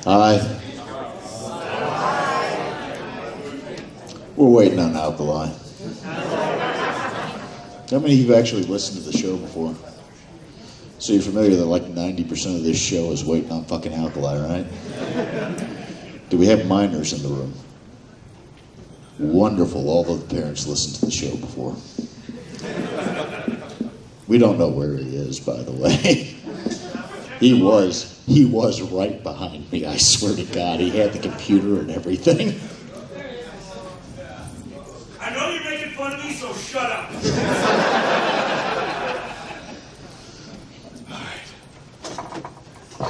Aye. We're waiting on Alkali. How many of you have actually listened to the show before? So you're familiar that like 90% of this show is waiting on fucking Alkali, right? Do we have minors in the room? Wonderful. All of the parents listened to the show before. We don't know where he is, by the way. He was right behind me, I swear to God. He had the computer and everything. I know you're making fun of me, so shut up.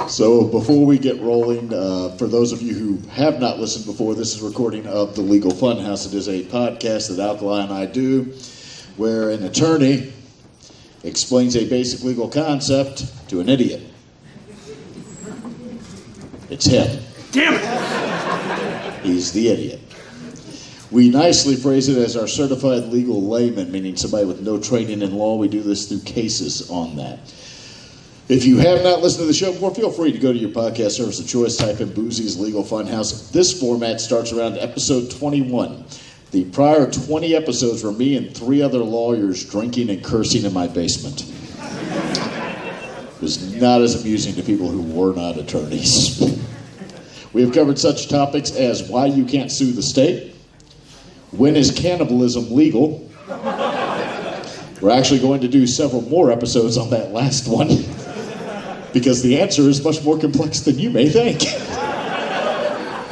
So before we get rolling, for those of you who have not listened before, this is a recording of The Legal Funhouse. It is a podcast that Alkali and I do, where an attorney explains a basic legal concept to an idiot. It's him. Damn it! He's the idiot. We nicely phrase it as our certified legal layman, meaning somebody with no training in law. We do this through cases on that. If you have not listened to the show before, feel free to go to your podcast service of choice, type in Boozy's Legal Funhouse. This format starts around episode 21. The prior 20 episodes were me and 3 other lawyers drinking and cursing in my basement. It was not as amusing to people who were not attorneys. We have covered such topics as why you can't sue the state, when is cannibalism legal. We're actually going to do several more episodes on that last one, because the answer is much more complex than you may think.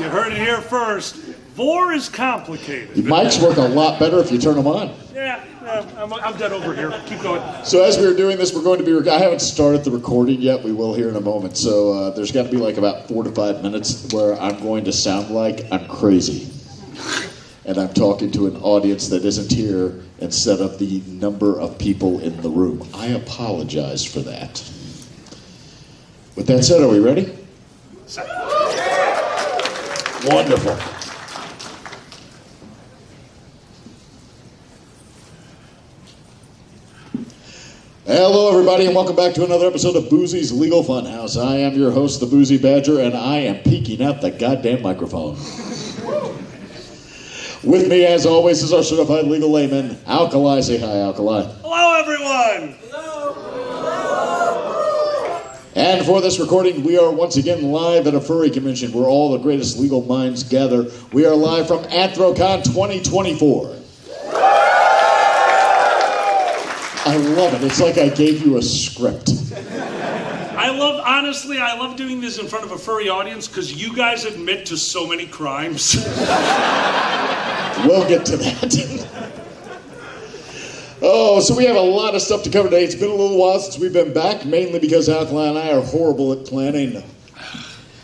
You heard it here first. Vor is complicated. Your mics work a lot better if you turn them on. Yeah, I'm dead over here. Keep going. So as we're doing this, we're going to be... I haven't started the recording yet. We will here in a moment. So there's got to be like about 4 to 5 minutes where I'm going to sound like I'm crazy. And I'm talking to an audience that isn't here instead of the number of people in the room. I apologize for that. With that said, are we ready? Wonderful. Hello, everybody, and welcome back to another episode of Boozy's Legal Funhouse. I am your host, the Boozy Badger, and I am peeking out the goddamn microphone. With me, as always, is our certified legal layman, Alkali. Say hi, Alkali. Hello, everyone. And for this recording, we are once again live at a furry convention where all the greatest legal minds gather. We are live from Anthrocon 2024. I love it. It's like I gave you a script. I love doing this in front of a furry audience because you guys admit to so many crimes. We'll get to that. Oh, so we have a lot of stuff to cover today. It's been a little while since we've been back, mainly because Alkali and I are horrible at planning.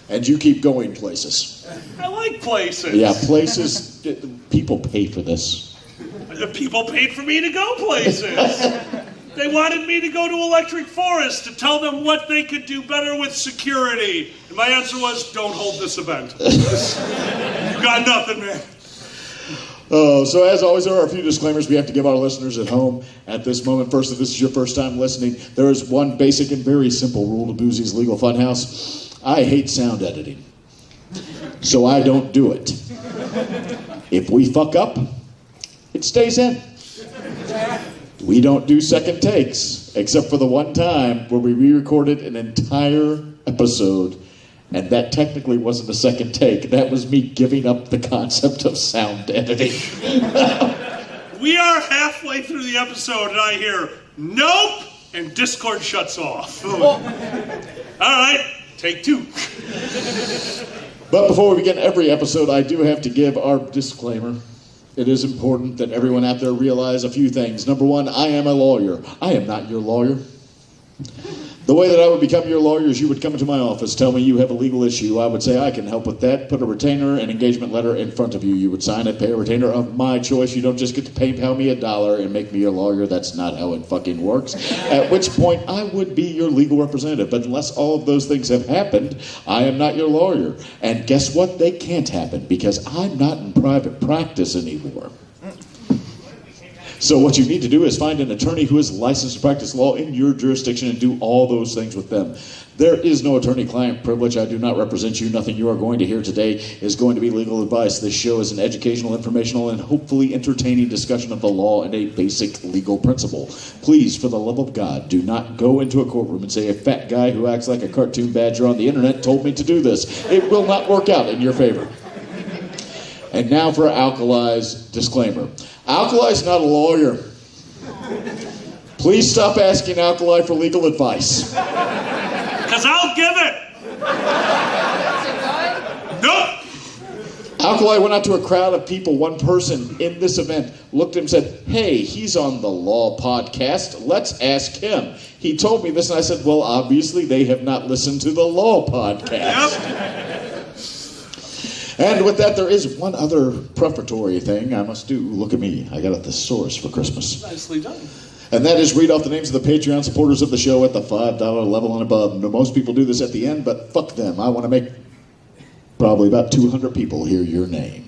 And you keep going places. I like places. Yeah, places. People pay for this. The people paid for me to go places. They wanted me to go to Electric Forest to tell them what they could do better with security. And my answer was, don't hold this event. You got nothing, man. So as always, there are a few disclaimers we have to give our listeners at home at this moment. First, if this is your first time listening, there is one basic and very simple rule to Boozy's Legal Funhouse. I hate sound editing, so I don't do it. If we fuck up, it stays in. We don't do second takes, except for the one time where we re-recorded an entire episode, and that technically wasn't a second take. That was me giving up the concept of sound editing. We are halfway through the episode, and I hear, nope, and Discord shuts off. All right, take 2. But before we begin every episode, I do have to give our disclaimer. It is important that everyone out there realize a few things. Number one, I am a lawyer. I am not your lawyer. The way that I would become your lawyer is you would come into my office, tell me you have a legal issue. I would say, I can help with that. Put a retainer and engagement letter in front of you. You would sign it, pay a retainer of my choice. You don't just get to PayPal me $1 and make me your lawyer. That's not how it fucking works. At which point, I would be your legal representative. But unless all of those things have happened, I am not your lawyer. And guess what? They can't happen because I'm not in private practice anymore. So what you need to do is find an attorney who is licensed to practice law in your jurisdiction and do all those things with them. There is no attorney-client privilege. I do not represent you. Nothing you are going to hear today is going to be legal advice. This show is an educational, informational, and hopefully entertaining discussion of the law and a basic legal principle. Please, for the love of God, do not go into a courtroom and say a fat guy who acts like a cartoon badger on the internet told me to do this. It will not work out in your favor. And now for Alkali's disclaimer. Alkali's not a lawyer. Please stop asking Alkali for legal advice. Because I'll give it. Nope. Alkali went out to a crowd of people. One person in this event looked at him and said, hey, he's on the Law Podcast. Let's ask him. He told me this, and I said, well, obviously they have not listened to the Law Podcast. Yep. And with that, there is one other prefatory thing I must do. Look at me. I got a thesaurus for Christmas. Nicely done. And that is read off the names of the Patreon supporters of the show at the $5 level and above. Now, most people do this at the end, but fuck them. I want to make probably about 200 people hear your name.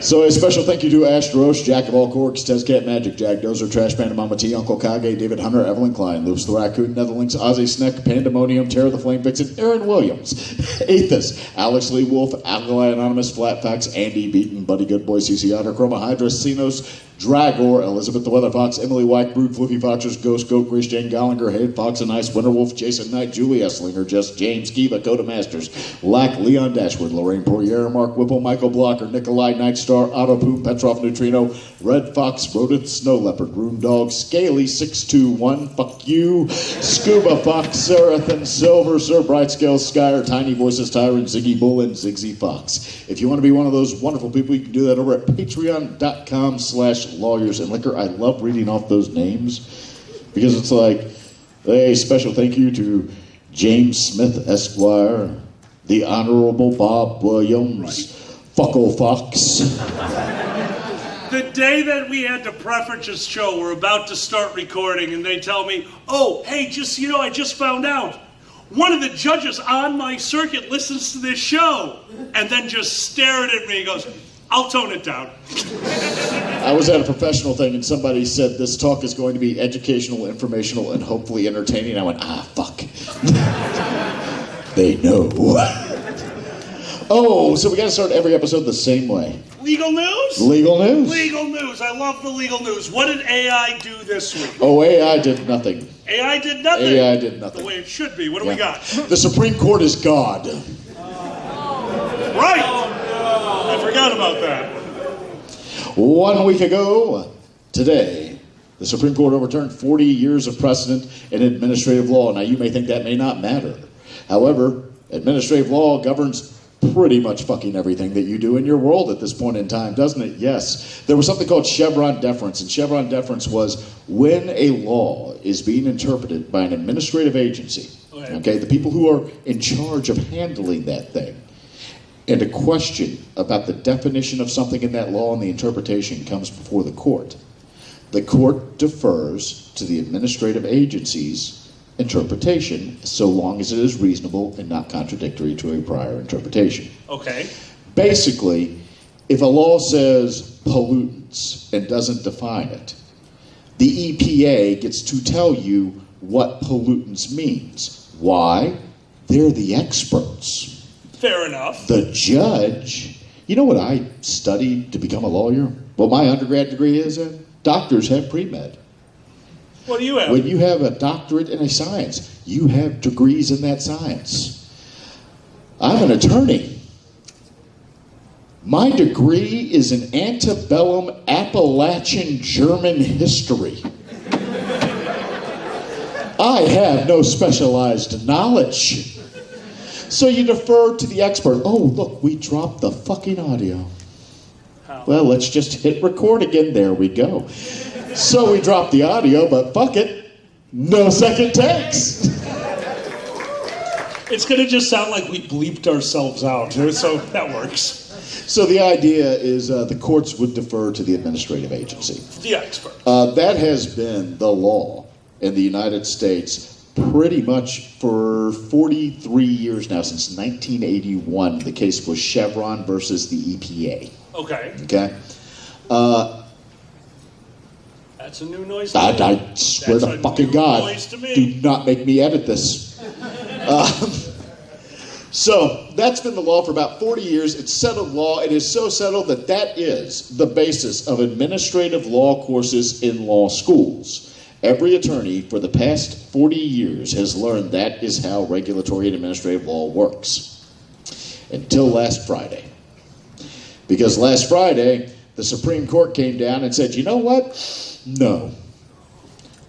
So a special thank you to Ash Drosh, Jack of all Corks, Tezcat Magic, Jack Dozer, Trash Panda, Mama T, Uncle Kage, David Hunter, Evelyn Klein, Loops the Raccoon, Netherlinks, Ozzy Sneck, Pandemonium, Terror the Flame Vixen, Aaron Williams, Aethys, Alex Lee Wolf, Alkali Anonymous, Flat Facts, Andy Beaton, Buddy Goodboy, CC Otter, Chroma Hydra, Sinos, Dragor, Elizabeth the Weather Fox, Emily White, Brood, Fluffy Foxers, Ghost Goat, Grace Jane Gollinger, Head Fox and Ice, Winterwolf, Jason Knight, Julie Esslinger, Just James, Kiva, Coda Masters, Lack, Leon Dashwood, Lorraine Poirier, Mark Whipple, Michael Blocker, Nikolai Nightstar, Otto Poop, Petrov Neutrino, Red Fox, Rodent, Snow Leopard, Rune Dog, Scaly 621, Fuck You, Scuba Fox, Serathan, Silver, Sir Bright Scale, Skyer, Tiny Voices, Tyrant, Ziggy Bull, and Ziggy Fox. If you want to be one of those wonderful people, you can do that over at patreon.com/lawyers and liquor. I love reading off those names because it's like, hey, special thank you to James Smith Esquire, the Honorable Bob Williams, Fuckle Fox. The day that we had the preferences show, we're about to start recording, and they tell me, oh, hey, I just found out. One of the judges on my circuit listens to this show, and then just stared at me and goes, I'll tone it down. I was at a professional thing, and somebody said this talk is going to be educational, informational, and hopefully entertaining. I went, fuck. They know. Oh, so we got to start every episode the same way. Legal news? Legal news. Legal news. I love the legal news. What did AI do this week? Oh, AI did nothing. AI did nothing? AI did nothing. The way it should be. What do we got? The Supreme Court is God. Right. I forgot about that. 1 week ago, today, the Supreme Court overturned 40 years of precedent in administrative law. Now, you may think that may not matter. However, administrative law governs pretty much fucking everything that you do in your world at this point in time, doesn't it? Yes. There was something called Chevron deference, and Chevron deference was when a law is being interpreted by an administrative agency, okay, the people who are in charge of handling that thing, and a question about the definition of something in that law and the interpretation comes before the court. The court defers to the administrative agency's interpretation so long as it is reasonable and not contradictory to a prior interpretation. Okay. Basically, if a law says pollutants and doesn't define it, the EPA gets to tell you what pollutants means. Why? They're the experts. Fair enough. The judge, you know what I studied to become a lawyer? What my undergrad degree is in? Doctors have pre-med. What do you have? When you have a doctorate in a science, you have degrees in that science. I'm an attorney. My degree is in antebellum Appalachian German history. I have no specialized knowledge. So you defer to the expert. Oh, look, we dropped the fucking audio. How? Well, let's just hit record again. There we go. So we dropped the audio, but fuck it. No second takes. It's going to just sound like we bleeped ourselves out, so that works. So the idea is the courts would defer to the administrative agency. The expert. That has been the law in the United States pretty much for 43 years now, since 1981. The case was Chevron versus the EPA. Okay. Okay? That's a new noise to me. I swear to fucking God, do not make me edit this. So that's been the law for about 40 years. It's settled law. It is so settled that that is the basis of administrative law courses in law schools. Every attorney for the past 40 years has learned that is how regulatory and administrative law works. Until last Friday. Because last Friday, the Supreme Court came down and said, you know what? No.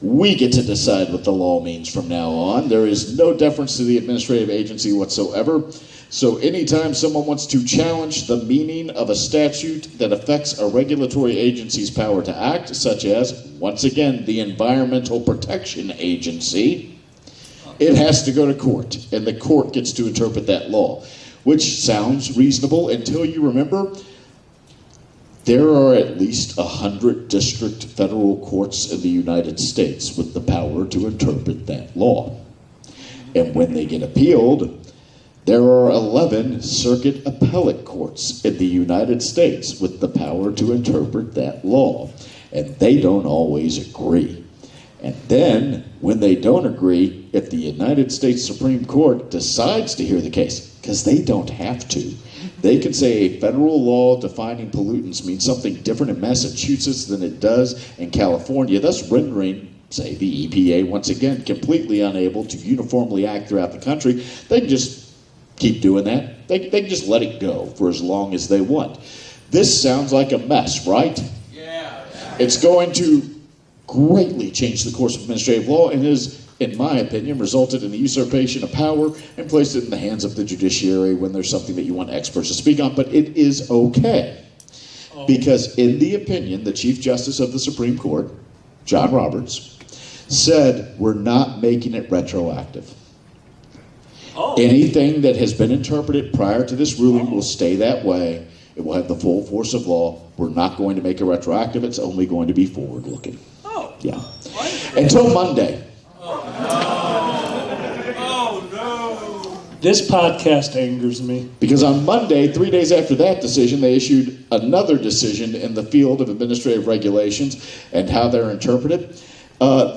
We get to decide what the law means from now on. There is no deference to the administrative agency whatsoever. So anytime someone wants to challenge the meaning of a statute that affects a regulatory agency's power to act, such as, once again, the Environmental Protection Agency, it has to go to court, and the court gets to interpret that law, which sounds reasonable until you remember there are at least 100 district federal courts in the United States with the power to interpret that law. And when they get appealed, there are 11 circuit appellate courts in the United States with the power to interpret that law. And they don't always agree. And then, when they don't agree, if the United States Supreme Court decides to hear the case, because they don't have to, they can say a federal law defining pollutants means something different in Massachusetts than it does in California, thus rendering, say, the EPA, once again, completely unable to uniformly act throughout the country. They can just keep doing that. They can just let it go for as long as they want. This sounds like a mess, right? Yeah. It's going to greatly change the course of administrative law and is, in my opinion, resulted in the usurpation of power and placed it in the hands of the judiciary when there's something that you want experts to speak on. But it is okay. Because in the opinion, the Chief Justice of the Supreme Court, John Roberts, said we're not making it retroactive. Anything that has been interpreted prior to this ruling will stay that way. It will have the full force of law. We're not going to make it retroactive. It's only going to be forward-looking. Yeah. Until Monday. Oh, no. This podcast angers me. Because on Monday, 3 days after that decision, they issued another decision in the field of administrative regulations and how they're interpreted.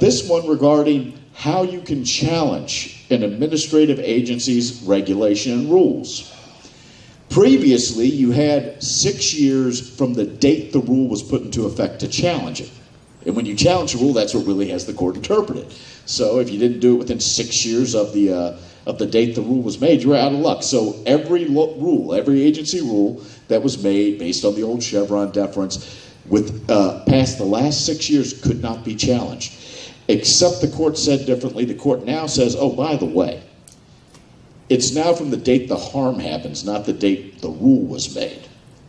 This one regarding how you can challenge an administrative agency's regulation and rules. Previously, you had 6 years from the date the rule was put into effect to challenge it. And when you challenge a rule, that's what really has the court interpret it. So if you didn't do it within 6 years of the date the rule was made, you were out of luck. So every rule, every agency rule that was made based on the old Chevron deference with past the last 6 years could not be challenged. Except the court said differently. The court now says, oh, by the way, it's now from the date the harm happens, not the date the rule was made.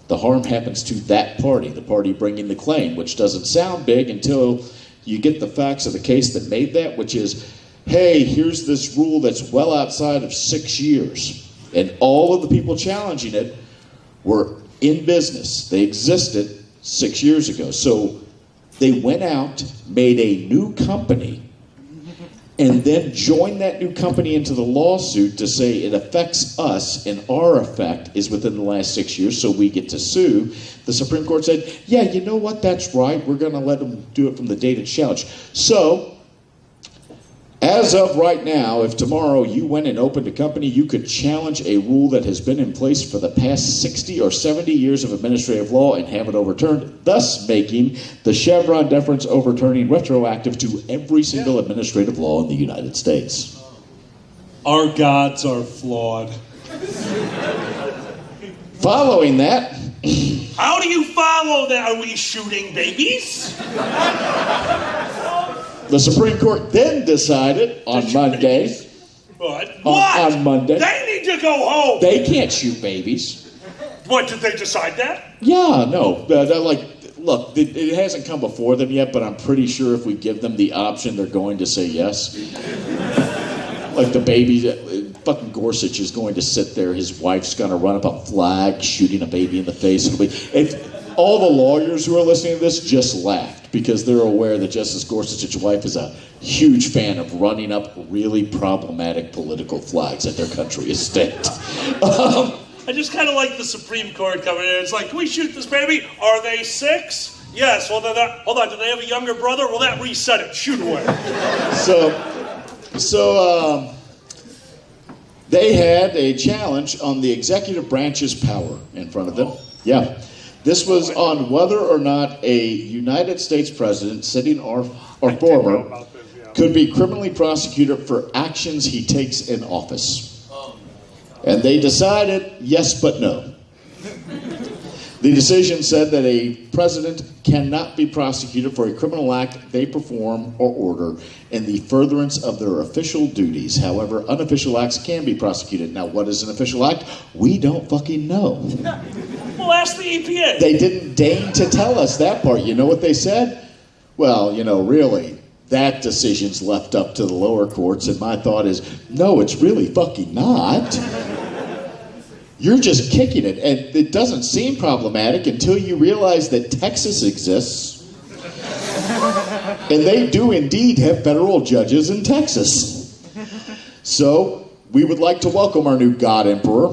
The harm happens to that party, the party bringing the claim, which doesn't sound big until you get the facts of the case that made that, which is, hey, here's this rule that's well outside of 6 years. And all of the people challenging it were in business. They existed 6 years ago. So they went out, made a new company, and then joined that new company into the lawsuit to say it affects us and our effect is within the last 6 years, so we get to sue. The Supreme Court said, yeah, you know what, that's right. We're going to let them do it from the date it's challenged. So, as of right now, if tomorrow you went and opened a company, you could challenge a rule that has been in place for the past 60 or 70 years of administrative law and have it overturned, thus making the Chevron deference overturning retroactive to every single administrative law in the United States. Our gods are flawed. Following that, How do you follow that? Are we shooting babies? the Supreme Court then decided on Monday. What? On Monday. They need to go home. They can't shoot babies. What, did they decide that? Yeah, no. They're like, look, it hasn't come before them yet, but I'm pretty sure if we give them the option, they're going to say yes. Like the baby, fucking Gorsuch is going to sit there. His wife's going to run up a flag, shooting a baby in the face. All the lawyers who are listening to this just laughed because they're aware that Justice Gorsuch's wife is a huge fan of running up really problematic political flags at their country estate. I just kind of like the Supreme Court coming in. It's like, can we shoot this baby? Are they 6? Yes. Well, hold on. Do they have a younger brother? Well, that reset it. Shoot away. So They had a challenge on the executive branch's power in front of them. Yeah. This was on whether or not a United States president, sitting or former, could be criminally prosecuted for actions he takes in office. And they decided yes but no. The decision said that a president cannot be prosecuted for a criminal act they perform or order in the furtherance of their official duties. However, unofficial acts can be prosecuted. Now, what is an official act? We don't fucking know. Well, ask the EPA. They didn't deign to tell us that part. You know what they said? Well, really, that decision's left up to the lower courts, and my thought is, no, it's really fucking not. You're just kicking it, and it doesn't seem problematic until you realize that Texas exists. And they do indeed have federal judges in Texas. So, we would like to welcome our new God Emperor.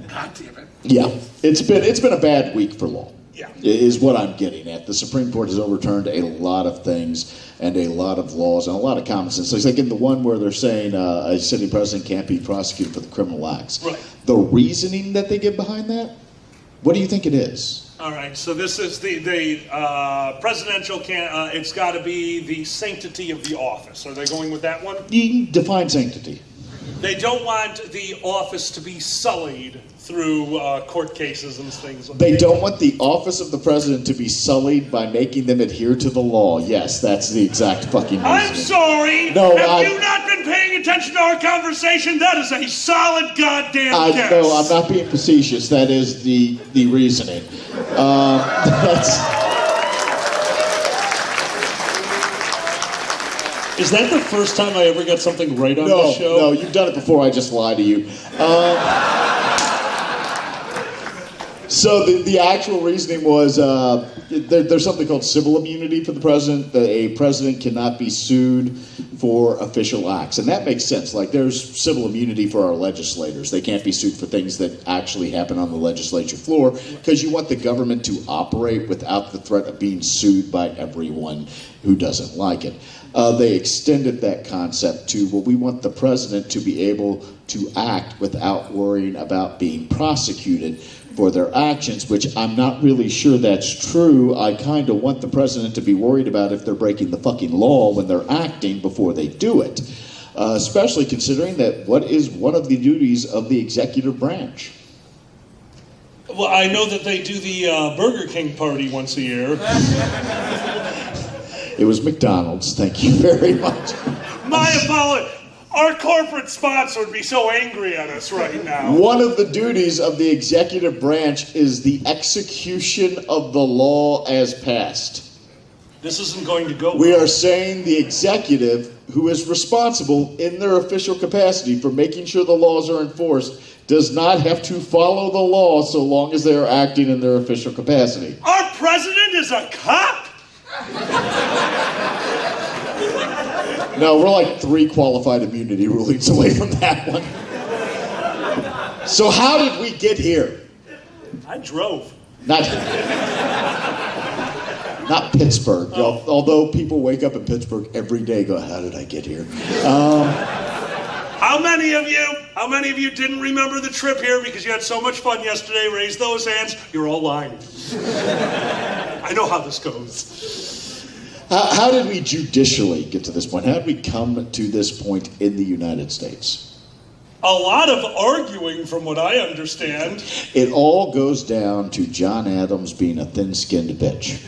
God damn it. Yeah, it's been a bad week for law. Yeah. Is what I'm getting at. The Supreme Court has overturned a lot of things and a lot of laws and a lot of common sense. So it's like in the one where they're saying a sitting president can't be prosecuted for the criminal acts. Right. The reasoning that they give behind that, what do you think it is? All right, so this is the presidential it's got to be the sanctity of the office. Are they going with that one? You define sanctity. They don't want the office to be sullied through court cases and things. They don't want the office of the president to be sullied by making them adhere to the law. Yes, that's the exact fucking reason. I'm sorry. No, Have you not been paying attention to our conversation? That is a solid goddamn guess. No, I'm not being facetious. That is the reasoning. Is that the first time I ever got something right on No, this show? no, you've done it before. I just lied to you. So the actual reasoning was there's something called civil immunity for the president. That a president cannot be sued for official acts. And that makes sense. Like there's civil immunity for our legislators. They can't be sued for things that actually happen on the legislature floor because you want the government to operate without the threat of being sued by everyone who doesn't like it. They extended that concept to, well, we want the president to be able to act without worrying about being prosecuted for their actions, which I'm not really sure that's true. I kind of want the president to be worried about if they're breaking the fucking law when they're acting before they do it, especially considering that what is one of the duties of the executive branch? Well, I know that they do the Burger King party once a year. It was McDonald's. Thank you very much. My apology. Our corporate sponsor would be so angry at us right now. One of the duties of the executive branch is the execution of the law as passed. This isn't going to go We well. are saying the executive, who is responsible in their official capacity for making sure the laws are enforced, does not have to follow the law so long as they are acting in their official capacity. Our president is a cop? No, we're like 3 qualified immunity rulings away from that one. So how did we get here? I drove. Not Pittsburgh. Although people wake up in Pittsburgh every day and go, how did I get here? How many of you didn't remember the trip here because you had so much fun yesterday? Raise those hands. You're all lying. I know how this goes. How did we judicially get to this point? How did we come to this point in the United States? A lot of arguing, from what I understand. It all goes down to John Adams being a thin-skinned bitch.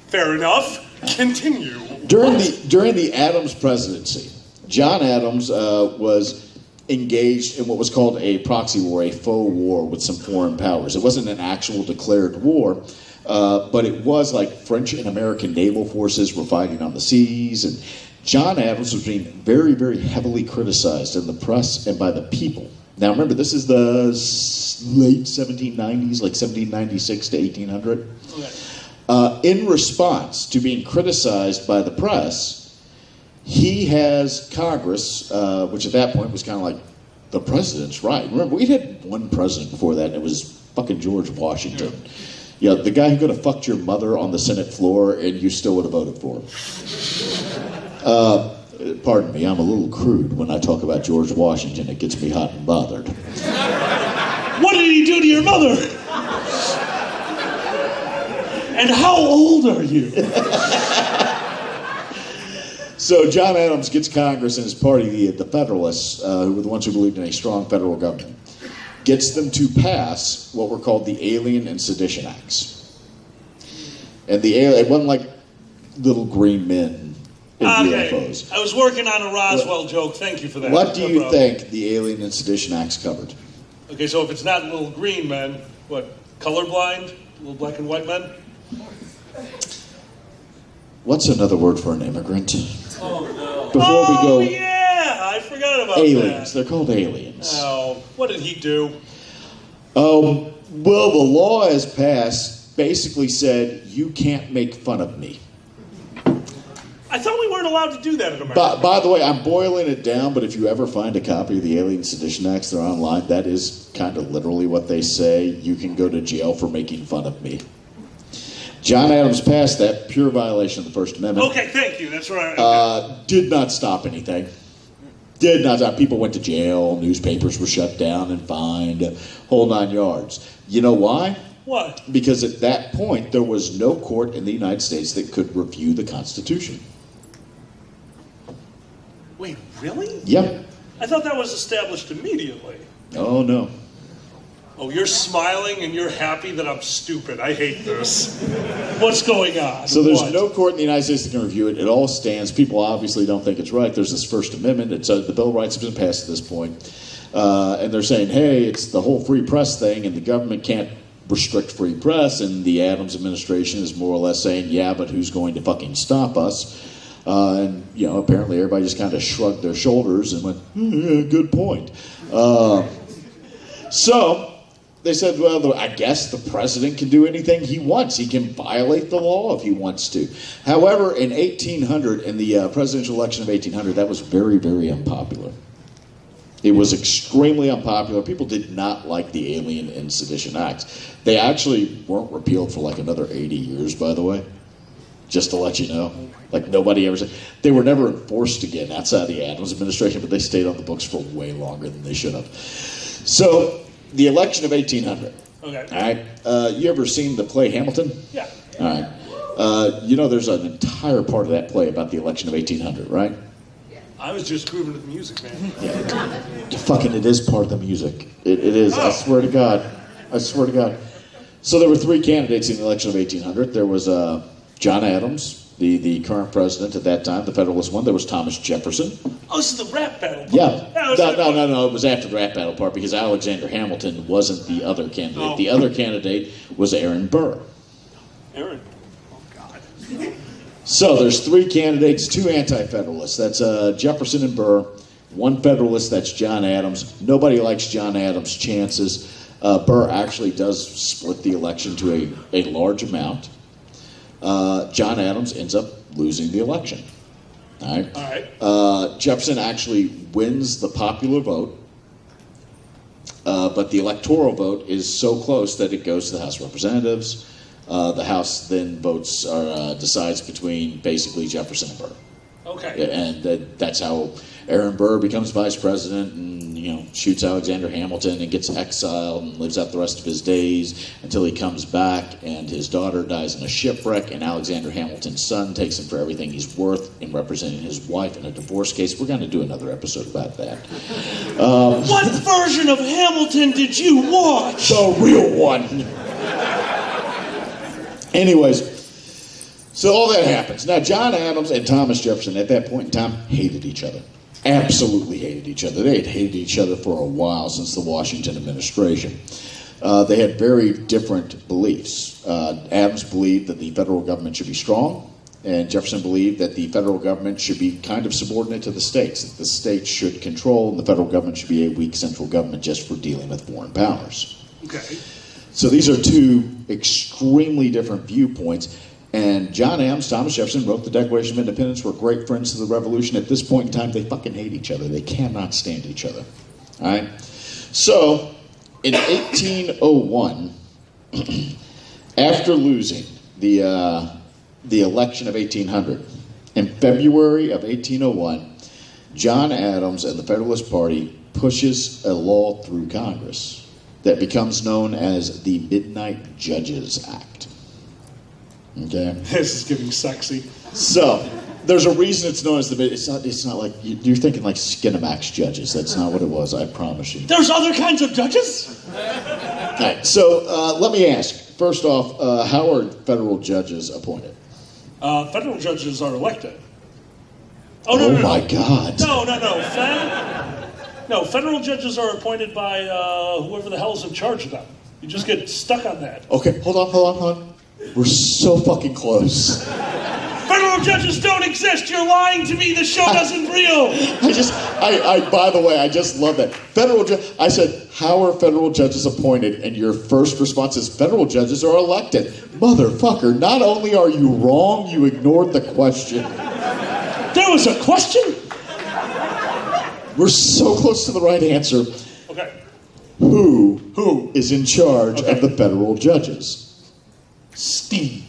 Fair enough. Continue. During the Adams presidency, John Adams was engaged in what was called a proxy war, a faux war with some foreign powers. It wasn't an actual declared war, but it was like French and American naval forces were fighting on the seas, and John Adams was being very, very heavily criticized in the press and by the people. Now remember, this is the late 1790s, like 1796 to 1800. Okay. In response to being criticized by the press, he has Congress, which at that point was kind of like, the president's right. Remember, we'd had one president before that, and it was fucking George Washington. Yeah, the guy who could have fucked your mother on the Senate floor, and you still would have voted for him. Pardon me, I'm a little crude when I talk about George Washington. It gets me hot and bothered. What did he do to your mother? And how old are you? So John Adams gets Congress and his party, the Federalists, who were the ones who believed in a strong federal government, gets them to pass what were called the Alien and Sedition Acts. And it wasn't like little green men in UFOs. I was working on a Roswell joke. Thank you for that. What do you think the Alien and Sedition Acts covered? Okay, so if it's not little green men, what, colorblind? Little black and white men? What's another word for an immigrant? Oh, no. Before we go, yeah, I forgot about aliens. that. They're called aliens. Oh, what did he do? Well, the law as passed basically said, you can't make fun of me. I thought we weren't allowed to do that in America. By the way, I'm boiling it down, but if you ever find a copy of the Alien Sedition Acts, they're online, that is kind of literally what they say. You can go to jail for making fun of me. John Adams passed that, pure violation of the First Amendment. Okay, thank you. That's right. Did not stop anything. Did not stop. People went to jail, newspapers were shut down and fined, whole 9 yards. You know why? What? Because at that point, there was no court in the United States that could review the Constitution. Wait, really? Yep. I thought that was established immediately. Oh, no. Oh, you're smiling and you're happy that I'm stupid. I hate this. What's going on? So there's What? no court in the United States that can review it. It all stands. People obviously don't think it's right. There's this First Amendment. The Bill of Rights has been passed at this point. And they're saying, hey, it's the whole free press thing, and the government can't restrict free press. And the Adams administration is more or less saying, yeah, but who's going to fucking stop us? And, apparently everybody just kind of shrugged their shoulders and went, good point. So they said, well, I guess the president can do anything he wants. He can violate the law if he wants to. However, in 1800, in the presidential election of 1800, that was very, very unpopular. It was extremely unpopular. People did not like the Alien and Sedition Acts. They actually weren't repealed for like another 80 years, by the way. Just to let you know. Like nobody ever said. They were never enforced again outside the Adams administration, but they stayed on the books for way longer than they should have. So, the election of 1800. Okay. All right. You ever seen the play Hamilton? Yeah. All right. There's an entire part of that play about the election of 1800, right? I was just grooving to the music, man. Yeah. Fucking, it is part of the music. It is. I swear to God. I swear to God. So there were three candidates in the election of 1800. There was John Adams, the current president at that time, the Federalist one. There was Thomas Jefferson. Oh, this is the rap battle part. Yeah. No. No. It was after the rap battle part because Alexander Hamilton wasn't the other candidate. Oh. The other candidate was Aaron Burr. Aaron. Oh, God. So there's three candidates, two anti-federalists. That's Jefferson and Burr. One federalist, that's John Adams. Nobody likes John Adams' chances. Burr actually does split the election to a large amount. John Adams ends up losing the election. All right. All right. Jefferson actually wins the popular vote, but the electoral vote is so close that it goes to the House of Representatives. The House then decides between basically Jefferson and Burr. Okay. And that's how Aaron Burr becomes vice president and, shoots Alexander Hamilton and gets exiled and lives out the rest of his days until he comes back and his daughter dies in a shipwreck and Alexander Hamilton's son takes him for everything he's worth in representing his wife in a divorce case. We're going to do another episode about that. What version of Hamilton did you watch? The real one. Anyways, so all that happens. Now, John Adams and Thomas Jefferson at that point in time hated each other. Absolutely hated each other. They had hated each other for a while since the Washington administration. They had very different beliefs. Adams believed that the federal government should be strong, and Jefferson believed that the federal government should be kind of subordinate to the states, that the states should control, and the federal government should be a weak central government just for dealing with foreign powers. Okay. So these are two extremely different viewpoints. And John Adams, Thomas Jefferson wrote the Declaration of Independence, were great friends of the Revolution. At this point in time, they fucking hate each other. They cannot stand each other. All right? So, in 1801, after losing the election of 1800, in February of 1801, John Adams and the Federalist Party pushes a law through Congress that becomes known as the Midnight Judges Act. Okay? This is getting sexy. So, there's a reason it's known as the it's not like you're thinking like Skinamax judges. That's not what it was, I promise you. There's other kinds of judges? Okay, so let me ask. First off, how are federal judges appointed? Federal judges are elected. Oh my God. No, federal judges are appointed by whoever the hell's in charge of them. You just get stuck on that. Okay, hold on. We're so fucking close. Federal judges don't exist. You're lying to me. The show doesn't real. By the way, I just love that. I said, how are federal judges appointed? And your first response is, federal judges are elected. Motherfucker, not only are you wrong, you ignored the question. There was a question? We're so close to the right answer. Okay. Who is in charge of the federal judges? Steve.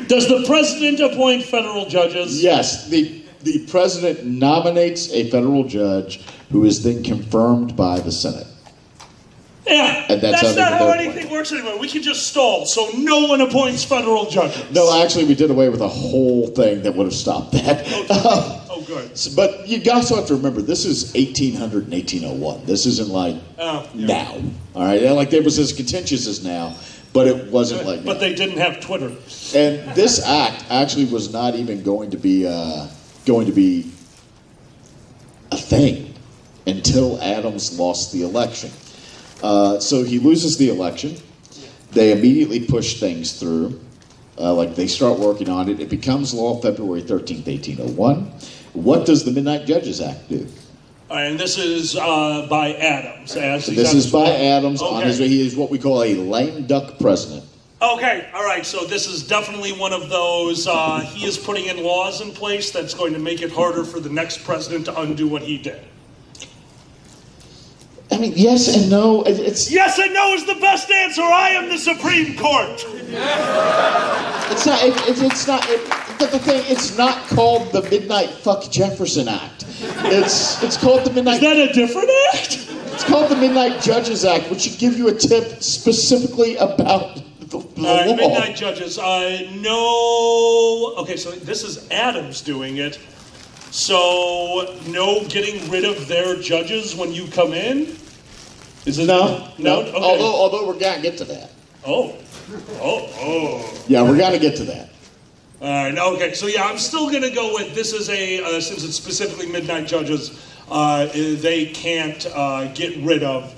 Does the president appoint federal judges? Yes, the president nominates a federal judge who is then confirmed by the Senate. Yeah, and that's not how anything works anymore. We can just stall, so no one appoints federal judges. No, actually, we did away with a whole thing that would have stopped that. Oh, good. But you also have to remember, this is 1800 and 1801. This isn't like now. All right, like it was as contentious as now. But it wasn't like that. But they didn't have Twitter. And this act actually was not even going to be a thing until Adams lost the election. So he loses the election. They immediately push things through. They start working on it. It becomes law February 13th, 1801. What does the Midnight Judges Act do? And this is by Adams. This is by Adams. Okay. He is what we call a lame duck president. Okay, all right. So this is definitely one of those. He is putting in laws in place that's going to make it harder for the next president to undo what he did. I mean, yes and no. Yes and no is the best answer. I am the Supreme Court. It's not. It's not. The thing. It's not called the Midnight Fuck Jefferson Act. It's called the Midnight. Is that a different act? It's called the Midnight Judges Act, which should give you a tip specifically about the law. Midnight Judges. No. Okay, so this is Adams doing it. So no getting rid of their judges when you come in. Is it no? Okay. Although we're gonna get to that. Oh. Yeah, we're gonna get to that. All right. Okay. So yeah, I'm still gonna go with this is a since it's specifically Midnight Judges, they can't get rid of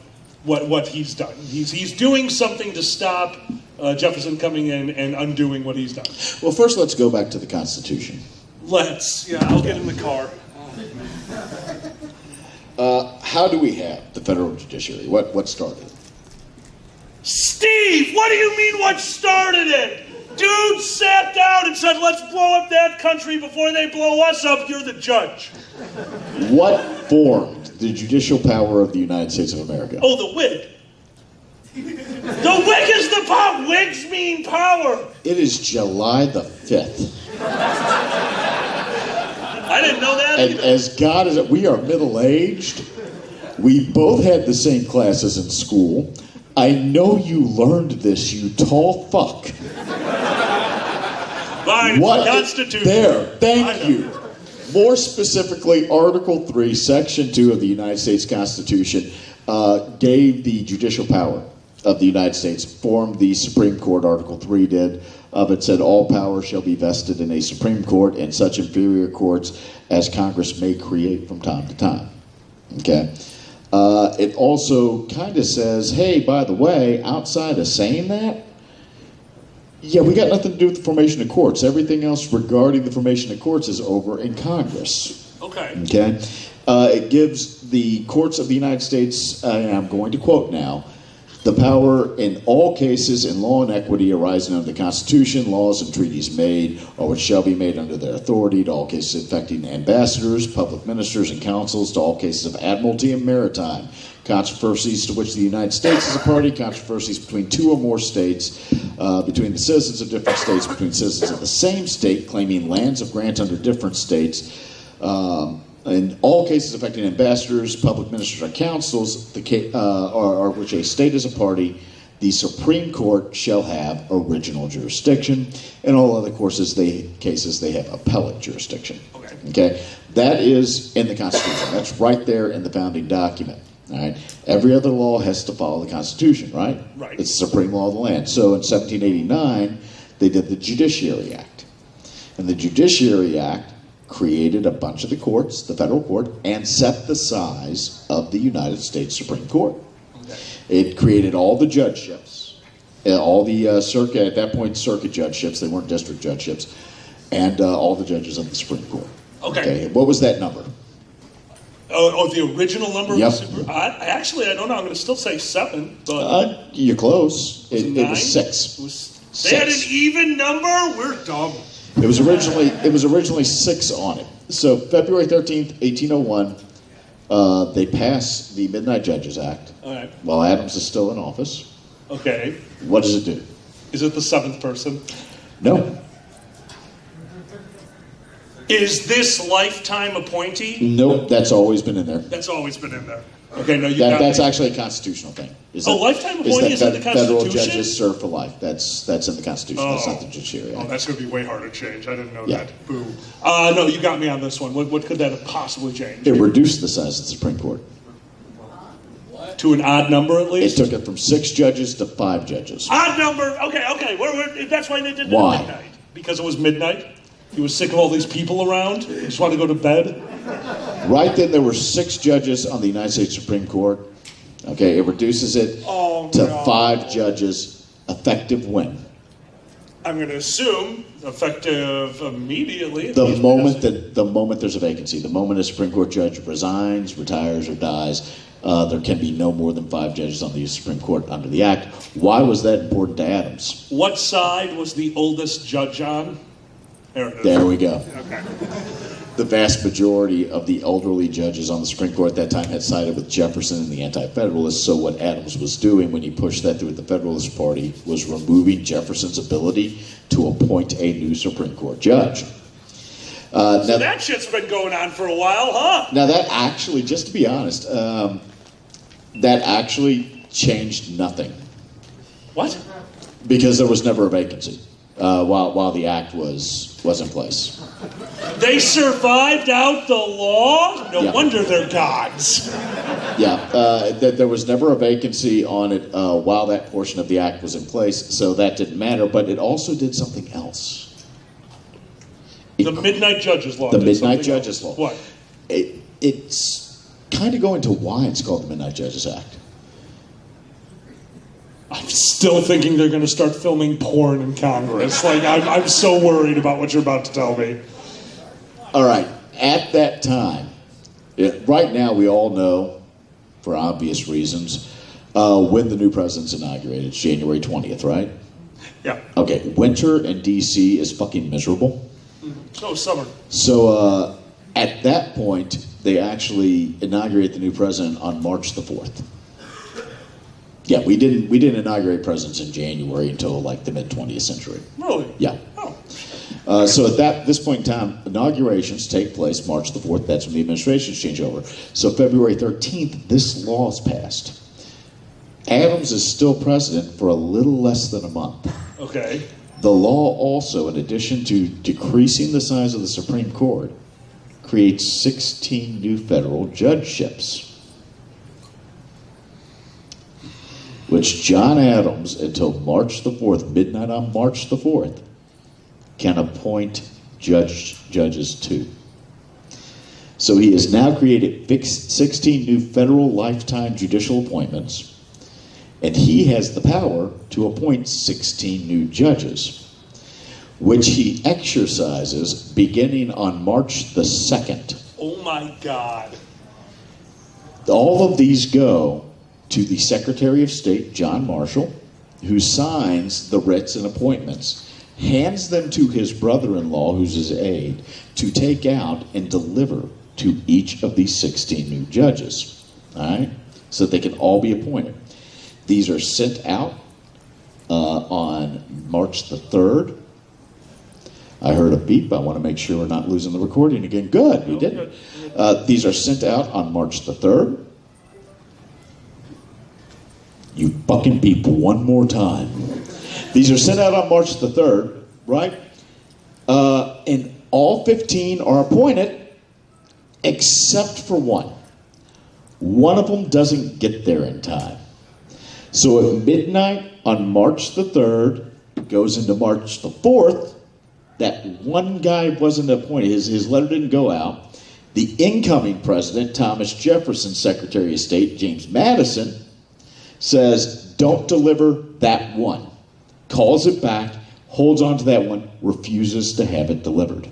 what he's done. He's doing something to stop Jefferson coming in and undoing what he's done. Well, first let's go back to the Constitution. I'll get in the car. How do we have the federal judiciary? What started it? Steve, what do you mean what started it? Dude sat down and said, let's blow up that country before they blow us up. You're the judge. What formed the judicial power of the United States of America? Oh, the wig. The wig is the power. Wigs mean power. It is July the 5th. I didn't know that And either. as God is, we are middle-aged. We both had the same classes in school. I know you learned this, you tall fuck. Fine, What? Constitution. There, thank you. More specifically, Article 3, Section 2 of the United States Constitution gave the judicial power of the United States, formed the Supreme Court, Article 3 did, of it said all power shall be vested in a Supreme Court and such inferior courts as Congress may create from time to time. Okay? It also kind of says, hey, by the way, outside of saying that, yeah, we got nothing to do with the formation of courts. Everything else regarding the formation of courts is over in Congress. Okay. Okay? It gives the courts of the United States, and I'm going to quote now, the power in all cases in law and equity arising under the Constitution, laws and treaties made, or which shall be made under their authority, to all cases affecting ambassadors, public ministers, and consuls, to all cases of admiralty and maritime, controversies to which the United States is a party, controversies between two or more states, between the citizens of different states, between citizens of the same state claiming lands of grant under different states, in all cases affecting ambassadors, public ministers, or councils, or which a state is a party, the Supreme Court shall have original jurisdiction. In all other cases, they have appellate jurisdiction. Okay? That is in the Constitution. That's right there in the founding document. All right? Every other law has to follow the Constitution, right? Right. It's the supreme law of the land. So in 1789, they did the Judiciary Act. And the Judiciary Act created a bunch of the courts, the federal court, and set the size of the United States Supreme Court. Okay. It created all the judgeships, all the circuit, at that point, circuit judgeships, they weren't district judgeships, and all the judges of the Supreme Court. Okay. What was that number? Oh, the original number Yep. of the actually, I don't know. I'm going to still say 7. But You're close. It nine? was 6. It was, they had an even number? We're dumb. It was originally 6 on it. So February 13th, 1801, they passed the Midnight Judges Act. All right. While Adams is still in office. Okay. What does it do? Is it the 7th person? No. Is this lifetime appointee? Nope, that's always been in there. That's always been in there. Okay, no, you got That's me. actually a constitutional thing. Lifetime appointee is in the Federal Constitution? judges serve for life. That's in the Constitution. That's not the Judiciary Oh, Act. that's going to be way harder to change. I didn't know Yeah. that. Boo. No, you got me on this one. What could that have possibly changed? It reduced the size of the Supreme Court. To an odd number, at It least? took it from 6 judges to 5 judges. Odd number. Okay. That's why they did it Why? at midnight. Because it was midnight? He was sick of all these people around? He just wanted to go to bed? Right then, there were 6 judges on the United States Supreme Court. Okay, it reduces it to 5 judges, effective when? I'm going to assume effective immediately. The moment there's a vacancy, the moment a Supreme Court judge resigns, retires, or dies, there can be no more than 5 judges on the Supreme Court under the Act. Why was that important to Adams? What side was the oldest judge on? There it is. There we go. Okay. The vast majority of the elderly judges on the Supreme Court at that time had sided with Jefferson and the Anti-Federalists, so what Adams was doing when he pushed that through with the Federalist Party was removing Jefferson's ability to appoint a new Supreme Court judge. So that shit's been going on for a while, huh? Now that actually, just to be honest, that actually changed nothing What? because there was never a vacancy while the act was in place. They survived out the law? No Yeah. wonder they're gods. Yeah, there was never a vacancy on it while that portion of the act was in place, so that didn't matter. But it also did something else. The Midnight Judges Law. The did Midnight something Judges else. Law. What? It's kind of going to why it's called the Midnight Judges Act. I'm still thinking they're going to start filming porn in Congress. Like, I'm so worried about what you're about to tell me. All right, at that time, right now we all know, for obvious reasons, when the new president's inaugurated. It's January 20th, right? Yeah. Okay, winter in D.C. is fucking miserable. So, summer. So at that point, they actually inaugurate the new president on March the 4th. Yeah, we didn't inaugurate presidents in January until like the mid 20th century. Really? Yeah. Oh. So at this point in time, inaugurations take place March the 4th. That's when the administrations change over. So February 13th, this law is passed. Adams is still president for a little less than a month. Okay. The law also, in addition to decreasing the size of the Supreme Court, creates 16 new federal judgeships, which John Adams, until March the 4th, midnight on March the 4th, can appoint judges to. So he has now created 16 new federal lifetime judicial appointments, and he has the power to appoint 16 new judges, which he exercises beginning on March the 2nd. Oh my God. All of these go to the Secretary of State, John Marshall, who signs the writs and appointments, hands them to his brother-in-law, who's his aide, to take out and deliver to each of these 16 new judges, all right, so that they can all be appointed. These are sent out on March the 3rd. I heard a beep. I want to make sure we're not losing the recording again. Good, we didn't. These are sent out on March the 3rd. You fucking beep one more time. These are sent out on March the 3rd, right? And all 15 are appointed except for one. One of them doesn't get there in time. So at midnight on March the 3rd, goes into March the 4th, that one guy wasn't appointed. His letter didn't go out. The incoming president, Thomas Jefferson, Secretary of State, James Madison, says, don't deliver that one. Calls it back, holds on to that one, refuses to have it delivered.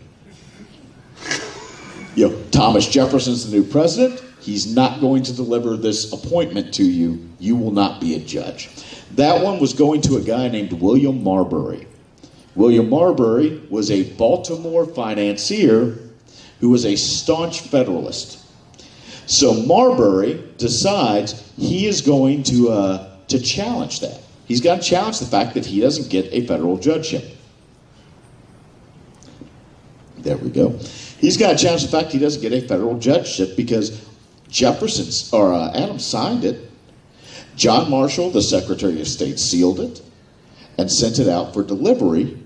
Thomas Jefferson's the new president. He's not going to deliver this appointment to you. You will not be a judge. That one was going to a guy named William Marbury. William Marbury was a Baltimore financier who was a staunch Federalist. So Marbury decides he is going to challenge that. He's got to challenge the fact that he doesn't get a federal judgeship. There we go. He's got to challenge the fact he doesn't get a federal judgeship because Adams signed it. John Marshall, the Secretary of State, sealed it and sent it out for delivery.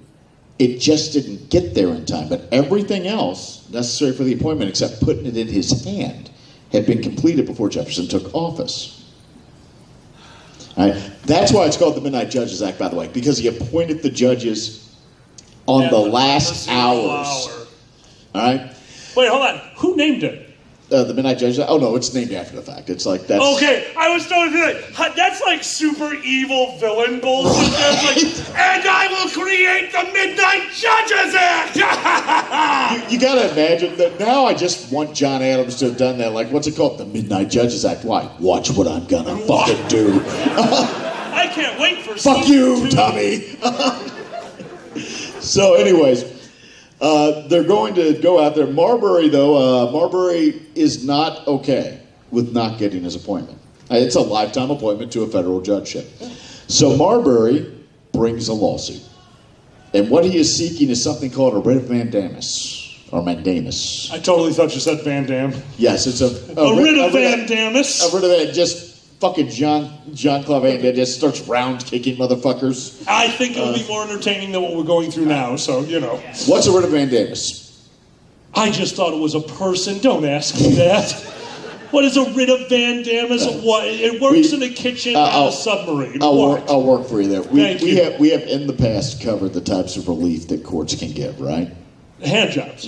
It just didn't get there in time. But everything else necessary for the appointment, except putting it in his hand, had been completed before Jefferson took office. All right? That's why it's called the Midnight Judges Act, by the way, because he appointed the judges on the last hours. All right? Wait, hold on. Who named it? The Midnight Judges Act? Oh, no, it's named after the fact. It's like that's... Okay, I was totally like, that's like super evil villain bullshit. That's like, and I will create the Midnight Judges Act! You gotta imagine that now. I just want John Adams to have done that. Like, what's it called? The Midnight Judges Act. Why? Watch what I'm gonna fucking do. I can't wait for Fuck you, Tommy. So anyways, they're going to go out there. Marbury, though, Marbury is not okay with not getting his appointment. It's a lifetime appointment to a federal judgeship. So Marbury brings a lawsuit. And what he is seeking is something called a writ of mandamus, or mandamus. I totally thought you said Van Damme. Yes, it's a writ of mandamus. A writ of mandamus. Just fucking Jean-Claude Van Damme just starts round-kicking motherfuckers. I think it'll be more entertaining than what we're going through now, so, you know. What's a writ of mandamus? I just thought it was a person. Don't ask me that. What is a writ of mandamus? What? It works in a kitchen on a submarine. I'll work for you there. Thank you. We have in the past covered the types of relief that courts can give, right? Hand jobs.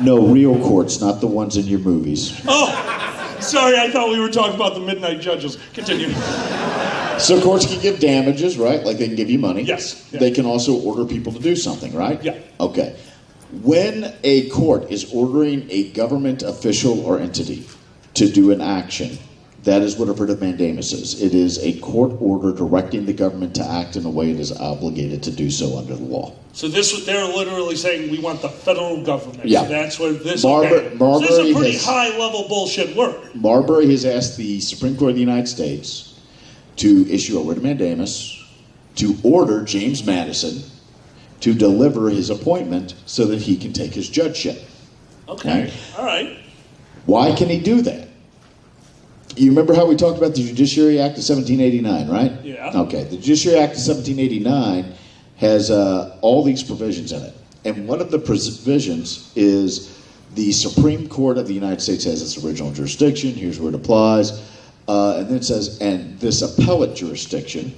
No, real courts, not the ones in your movies. Oh, sorry, I thought we were talking about the Midnight Judges. Continue. So courts can give damages, right? Like they can give you money. Yes. Yeah. They can also order people to do something, right? Yeah. Okay. When a court is ordering a government official or entity to do an action, that is what a writ of mandamus is. It is a court order directing the government to act in a way it is obligated to do so under the law. So they're literally saying we want the federal government. Yeah. So that's what this Marbury so this is a pretty high-level bullshit word. Marbury has asked the Supreme Court of the United States to issue a writ of mandamus to order James Madison to deliver his appointment so that he can take his judgeship. Okay. Right? All right. Why can he do that? You remember how we talked about the Judiciary Act of 1789, right? Yeah. Okay. The Judiciary Act of 1789 has all these provisions in it. And one of the provisions is the Supreme Court of the United States has its original jurisdiction. Here's where it applies. And then it says, and this appellate jurisdiction.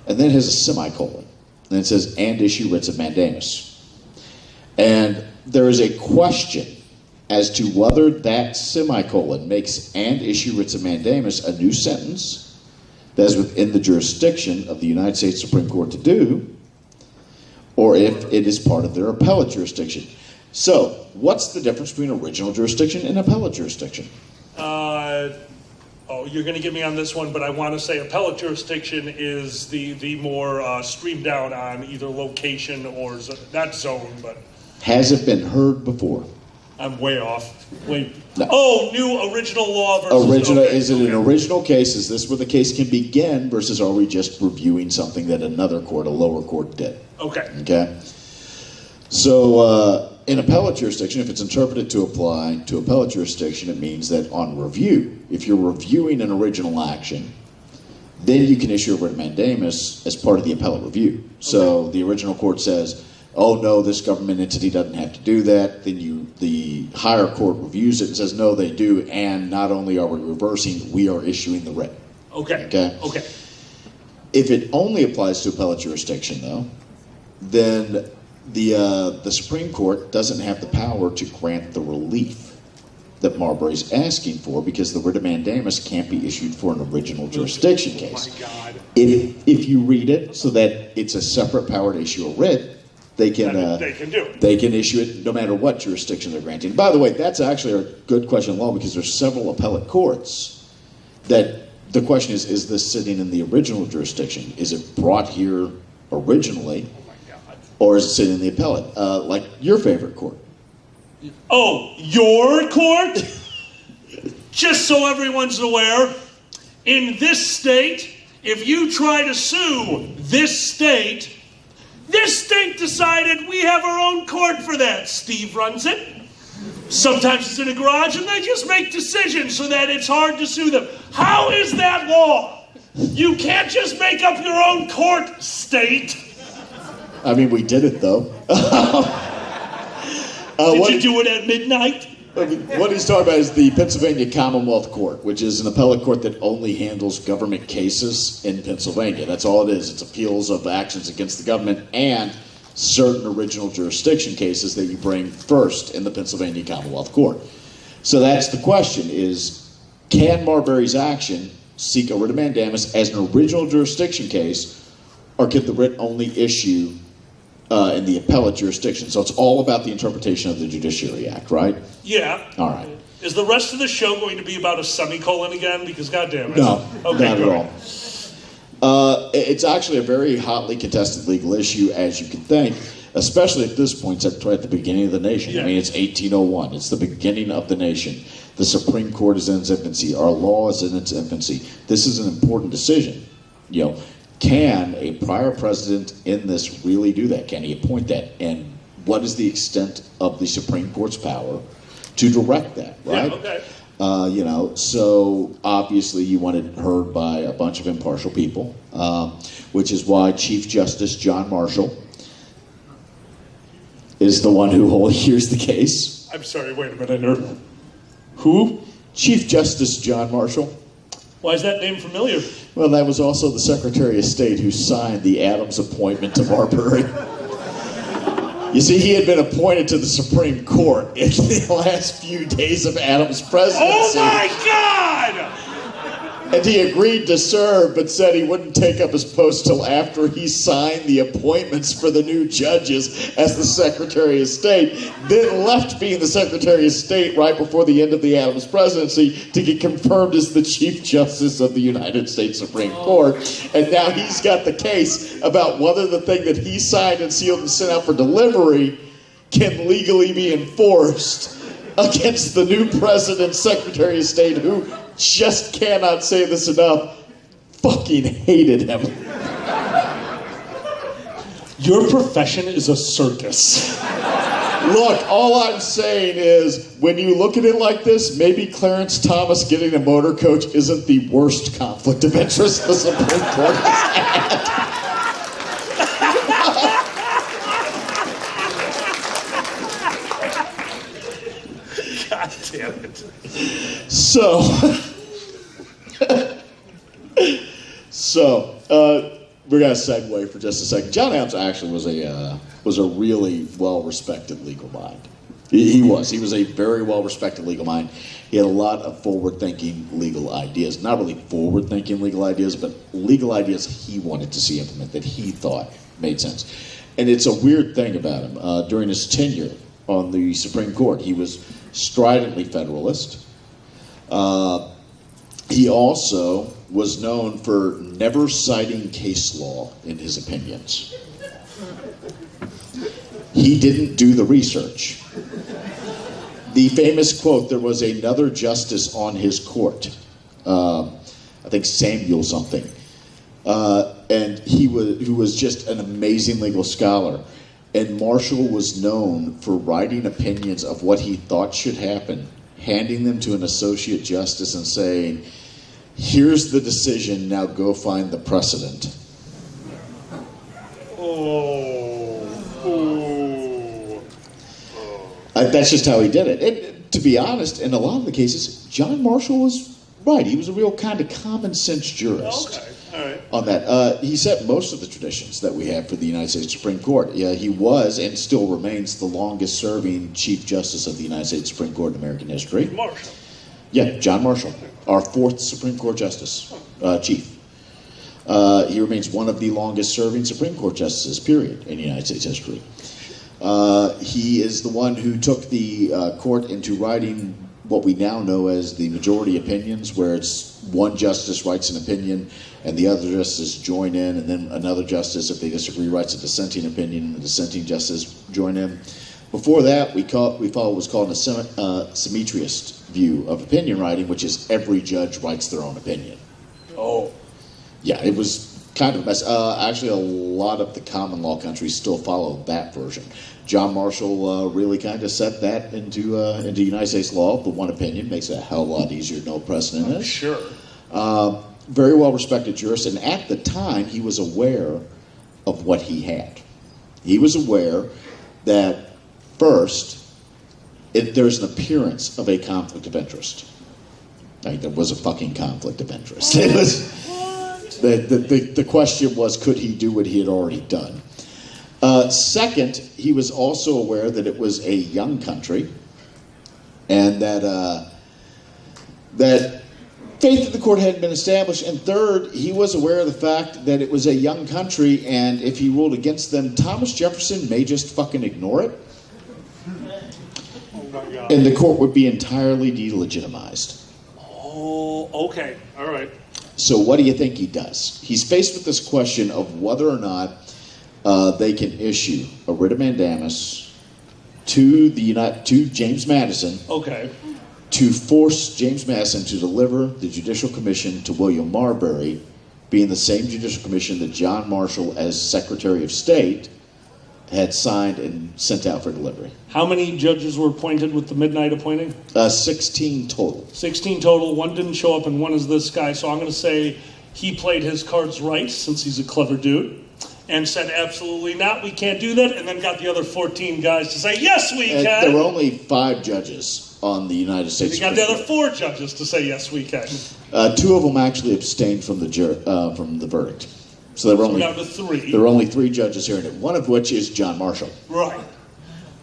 And then it has a semicolon. And it says, and issue writs of mandamus. And there is a question as to whether that semicolon makes and issue writs of mandamus a new sentence that is within the jurisdiction of the United States Supreme Court to do, or if it is part of their appellate jurisdiction. So, what's the difference between original jurisdiction and appellate jurisdiction? You're going to get me on this one, but I want to say appellate jurisdiction is the more streamed down on either location or not zone, but Has it been heard before? I'm way off. Wait. No. Oh, new original law versus Original, okay, is it okay. an original case? Is this where the case can begin versus are we just reviewing something that another court, a lower court, did? Okay. Okay? So, in appellate jurisdiction, if it's interpreted to apply to appellate jurisdiction, it means that on review, if you're reviewing an original action, then you can issue a writ of mandamus as part of the appellate review. So the original court says, oh no, this government entity doesn't have to do that. Then the higher court reviews it and says, no, they do. And not only are we reversing, we are issuing the writ. Okay. Okay? Okay. If it only applies to appellate jurisdiction, though, then the Supreme Court doesn't have the power to grant the relief that Marbury's asking for because the writ of mandamus can't be issued for an original jurisdiction case. Oh my God. If you read it so that it's a separate power to issue a writ, they can do it. They can issue it no matter what jurisdiction they're granting. By the way, that's actually a good question of law because there's several appellate courts that the question is this sitting in the original jurisdiction? Is it brought here originally? Or is it sitting in the appellate? Like your favorite court. Oh, your court? Just so everyone's aware, in this state, if you try to sue this state decided we have our own court for that. Steve runs it. Sometimes it's in a garage and they just make decisions so that it's hard to sue them. How is that law? You can't just make up your own court, state. I mean, we did it, though. Did you do it at midnight? What he's talking about is the Pennsylvania Commonwealth Court, which is an appellate court that only handles government cases in Pennsylvania. That's all it is. It's appeals of actions against the government and certain original jurisdiction cases that you bring first in the Pennsylvania Commonwealth Court. So that's the question is, can Marbury's action seek a writ of mandamus as an original jurisdiction case, or can the writ only issue in the appellate jurisdiction? So it's all about the interpretation of the Judiciary Act, right? Yeah. All right. Is the rest of the show going to be about a semicolon again? Because goddamn it. No, Okay, not good. at all. It's actually a very hotly contested legal issue, as you can think, especially at this point, at the beginning of the nation. Yeah. I mean, it's 1801. It's the beginning of the nation. The Supreme Court is in its infancy. Our law is in its infancy. This is an important decision. You know, can a prior president in this really do that? Can he appoint that? And what is the extent of the Supreme Court's power to direct that, right? Yeah, okay. So obviously you want it heard by a bunch of impartial people, which is why Chief Justice John Marshall is the one who hears the case. I'm sorry, wait a minute. Who? Chief Justice John Marshall. Why is that name familiar? Well, that was also the Secretary of State who signed the Adams appointment to Marbury. You see, he had been appointed to the Supreme Court in the last few days of Adams' presidency. Oh my God! And he agreed to serve, but said he wouldn't take up his post till after he signed the appointments for the new judges as the Secretary of State, then left being the Secretary of State right before the end of the Adams presidency to get confirmed as the Chief Justice of the United States Supreme Court. And now he's got the case about whether the thing that he signed and sealed and sent out for delivery can legally be enforced against the new President, Secretary of State, who just cannot say this enough, fucking hated him. Your profession is a circus. Look, all I'm saying is, when you look at it like this, maybe Clarence Thomas getting a motor coach isn't the worst conflict of interest the Supreme Court has had. God damn it. So, we're going to segue for just a second. John Adams actually was a really well-respected legal mind. He was a very well-respected legal mind. He had a lot of forward-thinking legal ideas. Not really forward-thinking legal ideas, but legal ideas he wanted to see implemented that he thought made sense. And it's a weird thing about him. During his tenure on the Supreme Court, he was stridently Federalist. He also was known for never citing case law in his opinions. He didn't do the research. The famous quote, there was another justice on his court, I think Samuel something, and who was just an amazing legal scholar. And Marshall was known for writing opinions of what he thought should happen, handing them to an associate justice and saying, here's the decision, now go find the precedent. That's just how he did it. And to be honest, in a lot of the cases, John Marshall was right. He was a real kind of common sense jurist. Okay, all right. On that. He set most of the traditions that we have for the United States Supreme Court. Yeah, he was and still remains the longest serving Chief Justice of the United States Supreme Court in American history. Marshall. Yeah, John Marshall, our fourth Supreme Court Justice, Chief. He remains one of the longest serving Supreme Court justices, period, in United States history. He is the one who took the court into writing what we now know as the majority opinions, where it's one justice writes an opinion and the other justices join in, and then another justice, if they disagree, writes a dissenting opinion and the dissenting justices join in. Before that, we follow what's called a symmetriist view of opinion writing, which is every judge writes their own opinion. Oh. Yeah, it was kind of a mess. Actually, a lot of the common law countries still follow that version. John Marshall really kind of set that into United States law. The one opinion makes it a hell of a lot easier to know what precedent is. Sure. Very well respected jurist, and at the time, he was aware of what he had. He was aware that first, there's an appearance of a conflict of interest. Like, there was a fucking conflict of interest. It was, the question was, could he do what he had already done? Second, he was also aware that it was a young country, and that faith in the court hadn't been established. And third, he was aware of the fact that it was a young country, and if he ruled against them, Thomas Jefferson may just fucking ignore it. And the court would be entirely delegitimized. Oh, okay. All right. So what do you think he does? He's faced with this question of whether or not they can issue a writ of mandamus to James Madison. Okay. To force James Madison to deliver the Judicial Commission to William Marbury, being the same Judicial Commission that John Marshall, as Secretary of State, had signed and sent out for delivery. How many judges were appointed with the midnight appointing? 16 total. 16 total. One didn't show up, and one is this guy. So I'm going to say he played his cards right, since he's a clever dude, and said, absolutely not, we can't do that, and then got the other 14 guys to say, yes, we can. There were only 5 judges on the United States. You got the other 4 judges to say, yes, we can. 2 of them actually abstained from the verdict. So there were only down to 3. There were only 3 judges hearing it. One of which is John Marshall. Right.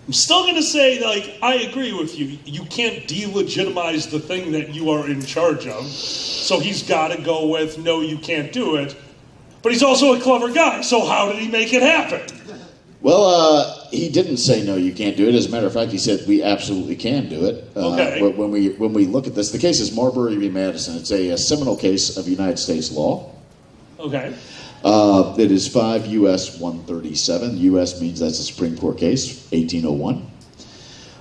I'm still going to say, I agree with you. You can't delegitimize the thing that you are in charge of. So he's got to go with, no, you can't do it. But he's also a clever guy. So how did he make it happen? Well, he didn't say, no, you can't do it. As a matter of fact, he said, we absolutely can do it. Okay. When we look at this, the case is Marbury v. Madison. It's a seminal case of United States law. Okay. It is 5 U.S. 137. U.S. means that's a Supreme Court case, 1801.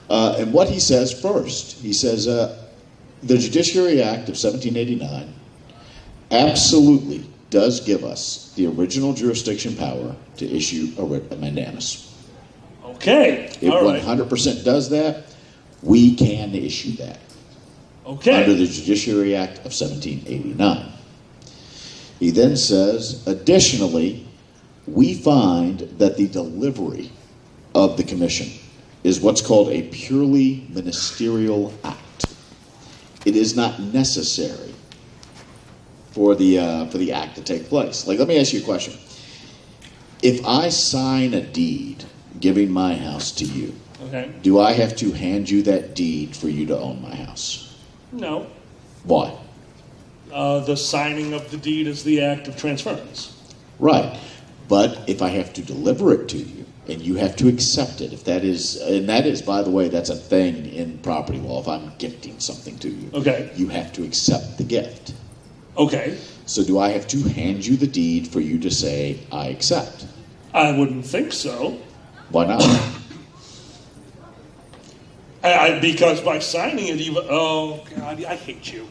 And what he says first, he says, the Judiciary Act of 1789 absolutely does give us the original jurisdiction power to issue a writ of mandamus. Okay. It all right. 100% does that. We can issue that. Okay. Under the Judiciary Act of 1789. He then says, additionally, we find that the delivery of the commission is what's called a purely ministerial act. It is not necessary for the act to take place. Like, let me ask you a question. If I sign a deed giving my house to you, okay, do I have to hand you that deed for you to own my house? No. Why? The signing of the deed is the act of transference. Right. But if I have to deliver it to you, and you have to accept it. If that is, and that is, by the way, that's a thing in property law. If I'm gifting something to you, Okay. you have to accept the gift. Okay. So do I have to hand you the deed for you to say, I accept? I wouldn't think so. Why not? Because by signing it, even oh God, I hate you.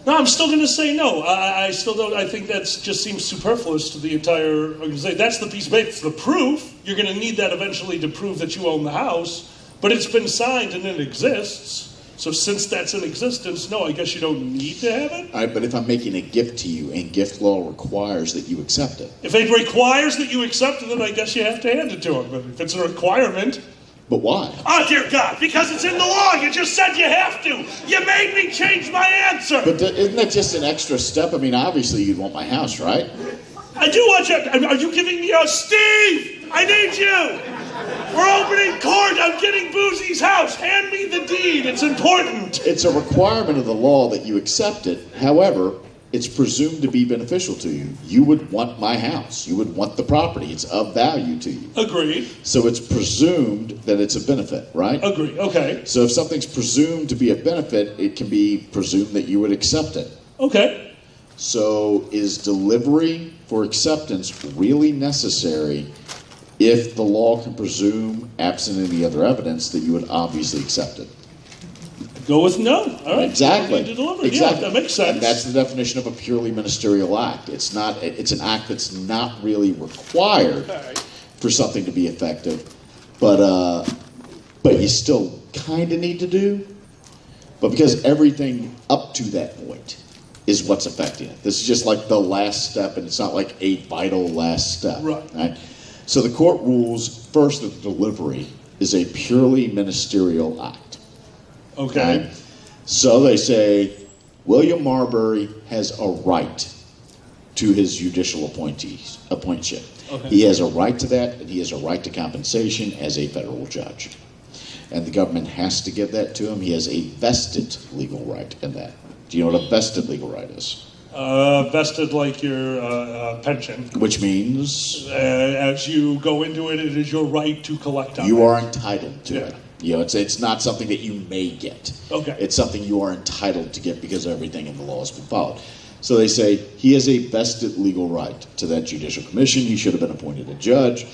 No, I'm still going to say no. I still don't. I think that just seems superfluous to the entire organization. That's the piece of paper. It's the proof. You're going to need that eventually to prove that you own the house. But it's been signed and it exists. So since that's in existence, no, I guess you don't need to have it. All right, but if I'm making a gift to you and gift law requires that you accept it. If it requires that you accept it, then I guess you have to hand it to him. But if it's a requirement. But why? Oh, dear God, because it's in the law. You just said you have to. You made me change my answer. But isn't that just an extra step? I mean, obviously you'd want my house, right? I do want you. Are you giving me a Steve? I need you. We're opening court. I'm getting Boozy's house. Hand me the deed. It's important. It's a requirement of the law that you accept it. However, it's presumed to be beneficial to you. You would want my house. You would want the property. It's of value to you. Agreed. So it's presumed that it's a benefit, right? Agreed. Okay. So if something's presumed to be a benefit, it can be presumed that you would accept it. Okay. So is delivery for acceptance really necessary if the law can presume, absent any other evidence, that you would obviously accept it? Go with no. All right. Exactly. You need to deliver. Exactly. Yeah, that makes sense. And that's the definition of a purely ministerial act. It's not. It's an act that's not really required for something to be effective, but you still kind of need to do. But because everything up to that point is what's affecting it. This is just like the last step, and it's not like a vital last step. Right. So the court rules first that the delivery is a purely ministerial act. Okay. Right? So they say William Marbury has a right to his judicial appointship. Okay. He has a right to that, and he has a right to compensation as a federal judge. And the government has to give that to him. He has a vested legal right in that. Do you know what a vested legal right is? Vested like your pension. Which means As you go into it, it is your right to collect on you it. are entitled to it. You know, it's not something that you may get. Okay. It's something you are entitled to get because everything in the law has been followed. So they say he has a vested legal right to that judicial commission. He should have been appointed a judge.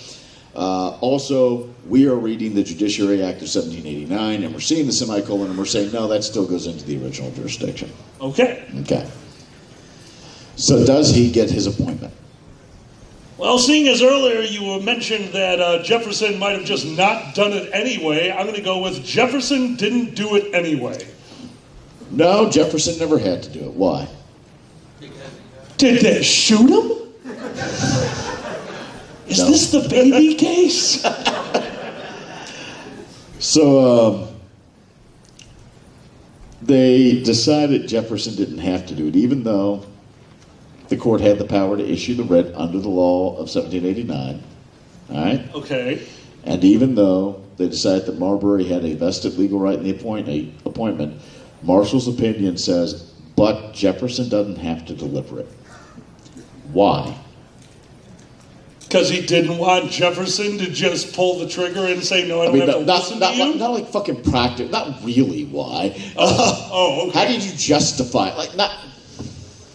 Also, we are reading the Judiciary Act of 1789, and we're seeing the semicolon, and we're saying, no, that still goes into the original jurisdiction. Okay. Okay. So does he get his appointment? Well, seeing as earlier you mentioned that Jefferson might have just not done it anyway, I'm going to go with Jefferson didn't do it anyway. No, Jefferson never had to do it. Why? Did they shoot him? Is No. this the baby case? So they decided Jefferson didn't have to do it, even though the court had the power to issue the writ under the law of 1789. All right? Okay. And even though they decided that Marbury had a vested legal right in the appointment, Marshall's opinion says, but Jefferson doesn't have to deliver it. Why? Because he didn't want Jefferson to just pull the trigger and say, no, I don't have to listen to you? Not like fucking practice. Not really why. Okay. How did you justify it? Like, not...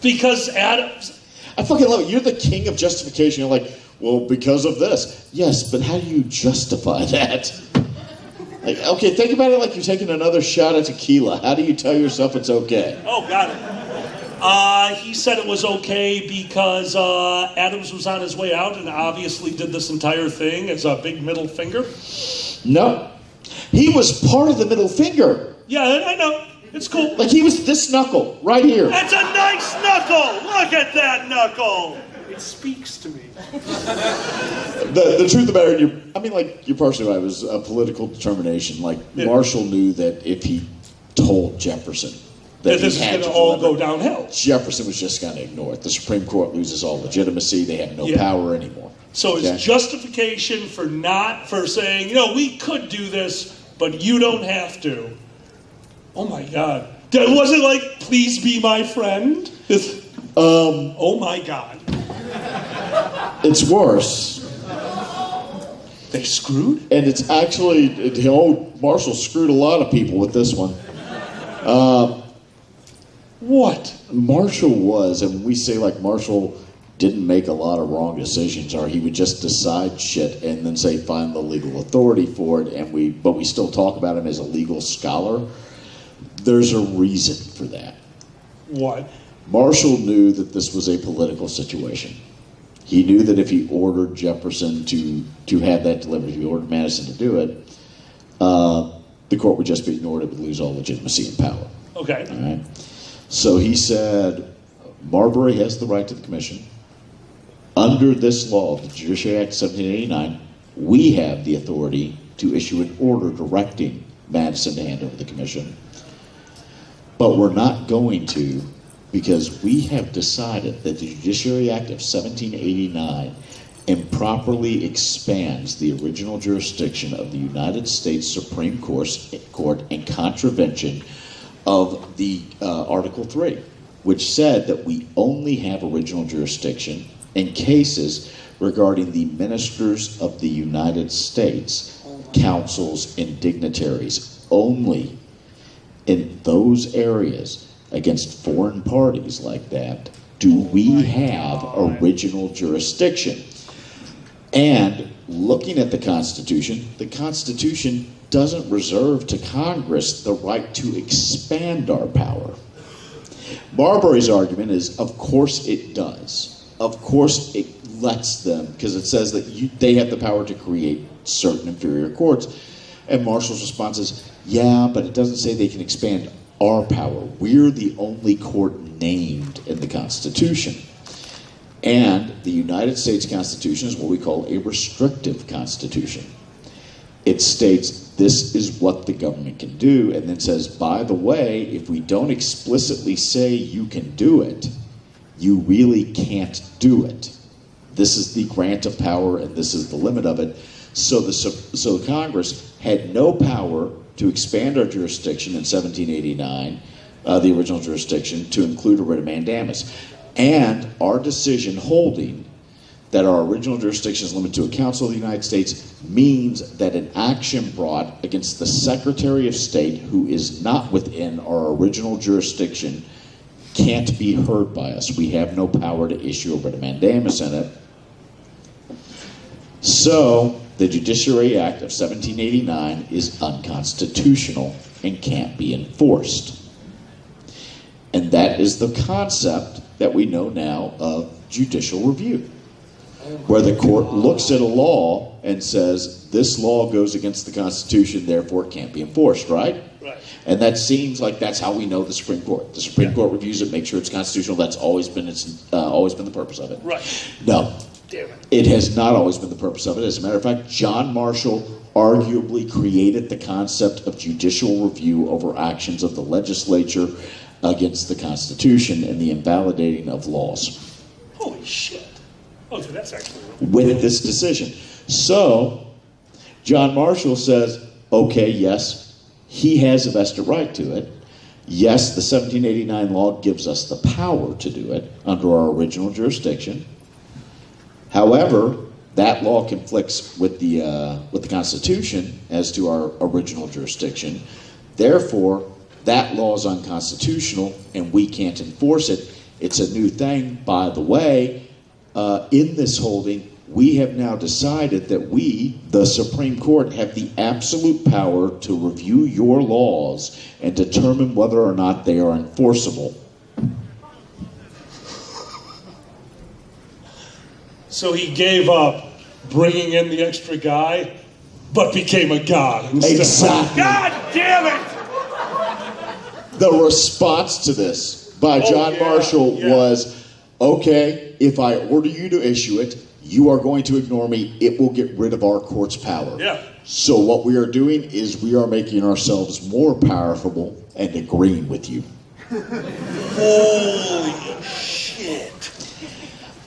Because Adams... I fucking love it. You're the king of justification. You're like, well, because of this. Yes, but how do you justify that? Like, okay, think about it like you're taking another shot at tequila. How do you tell yourself it's okay? Oh, got it. He said it was okay because Adams was on his way out and obviously did this entire thing as a big middle finger. No. He was part of the middle finger. Yeah, I know. It's cool. Like, he was this knuckle right here. That's a nice knuckle. Look at that knuckle. It speaks to me. The truth about it, you're partially right. It was a political determination. Like, Yeah. Marshall knew that if he told Jefferson that This he is had going to to all deliver, go downhill. Jefferson was just going to ignore it. The Supreme Court loses all legitimacy. They have no Yeah. power anymore. So it's Okay? justification for saying, we could do this, but you don't have to. Oh my God. Was it like, please be my friend? Oh my God. It's worse. They screwed? And it's actually, Marshall screwed a lot of people with this one. What? Marshall was, and we say like Marshall didn't make a lot of wrong decisions, or he would just decide shit and then say find the legal authority for it, but we still talk about him as a legal scholar. There's a reason for that. What? Marshall knew that this was a political situation. He knew that if he ordered Jefferson to have that delivered, if he ordered Madison to do it, the court would just be ignored. It would lose all legitimacy and power. Okay. All right. So he said, Marbury has the right to the commission. Under this law, the Judiciary Act of 1789, we have the authority to issue an order directing Madison to hand over the commission. But we're not going to, because we have decided that the Judiciary Act of 1789 improperly expands the original jurisdiction of the United States Supreme Court in contravention of the Article 3, which said that we only have original jurisdiction in cases regarding the ministers of the United States, councils, and dignitaries. Only in those areas against foreign parties like that do we have original jurisdiction. And looking at the Constitution doesn't reserve to Congress the right to expand our power. Marbury's argument is, of course it does. Of course it lets them, because it says that they have the power to create certain inferior courts. And Marshall's response is, yeah, but it doesn't say they can expand our power. We're the only court named in the Constitution. And the United States Constitution is what we call a restrictive constitution. It states this is what the government can do, and then says, by the way, if we don't explicitly say you can do it, you really can't do it. This is the grant of power, and this is the limit of it. So Congress had no power to expand our jurisdiction in 1789, the original jurisdiction, to include a writ of mandamus. And our decision holding that our original jurisdiction is limited to a council of the United States means that an action brought against the Secretary of State who is not within our original jurisdiction can't be heard by us. We have no power to issue a writ of mandamus in it. So the Judiciary Act of 1789 is unconstitutional and can't be enforced. And that is the concept that we know now of judicial review, where the court looks at a law and says, this law goes against the Constitution, therefore it can't be enforced, right? Right. And that seems like that's how we know the Supreme Court. The Supreme Court reviews it, makes sure it's constitutional. That's always been the purpose of it. Right. No. Damn it. It has not always been the purpose of it. As a matter of fact, John Marshall arguably created the concept of judicial review over actions of the legislature against the Constitution and the invalidating of laws. Holy shit. Oh, so that's actually With this decision. So, John Marshall says, okay, yes, he has a vested right to it. Yes, the 1789 law gives us the power to do it under our original jurisdiction. However, that law conflicts with the Constitution as to our original jurisdiction. Therefore, that law is unconstitutional and we can't enforce it. It's a new thing. By the way, in this holding, we have now decided that we, the Supreme Court, have the absolute power to review your laws and determine whether or not they are enforceable. So he gave up bringing in the extra guy, but became a god instead. Exactly. God damn it! The response to this by John Marshall was, okay, if I order you to issue it, you are going to ignore me. It will get rid of our court's power. Yeah. So what we are doing is we are making ourselves more powerful and agreeing with you. Holy shit.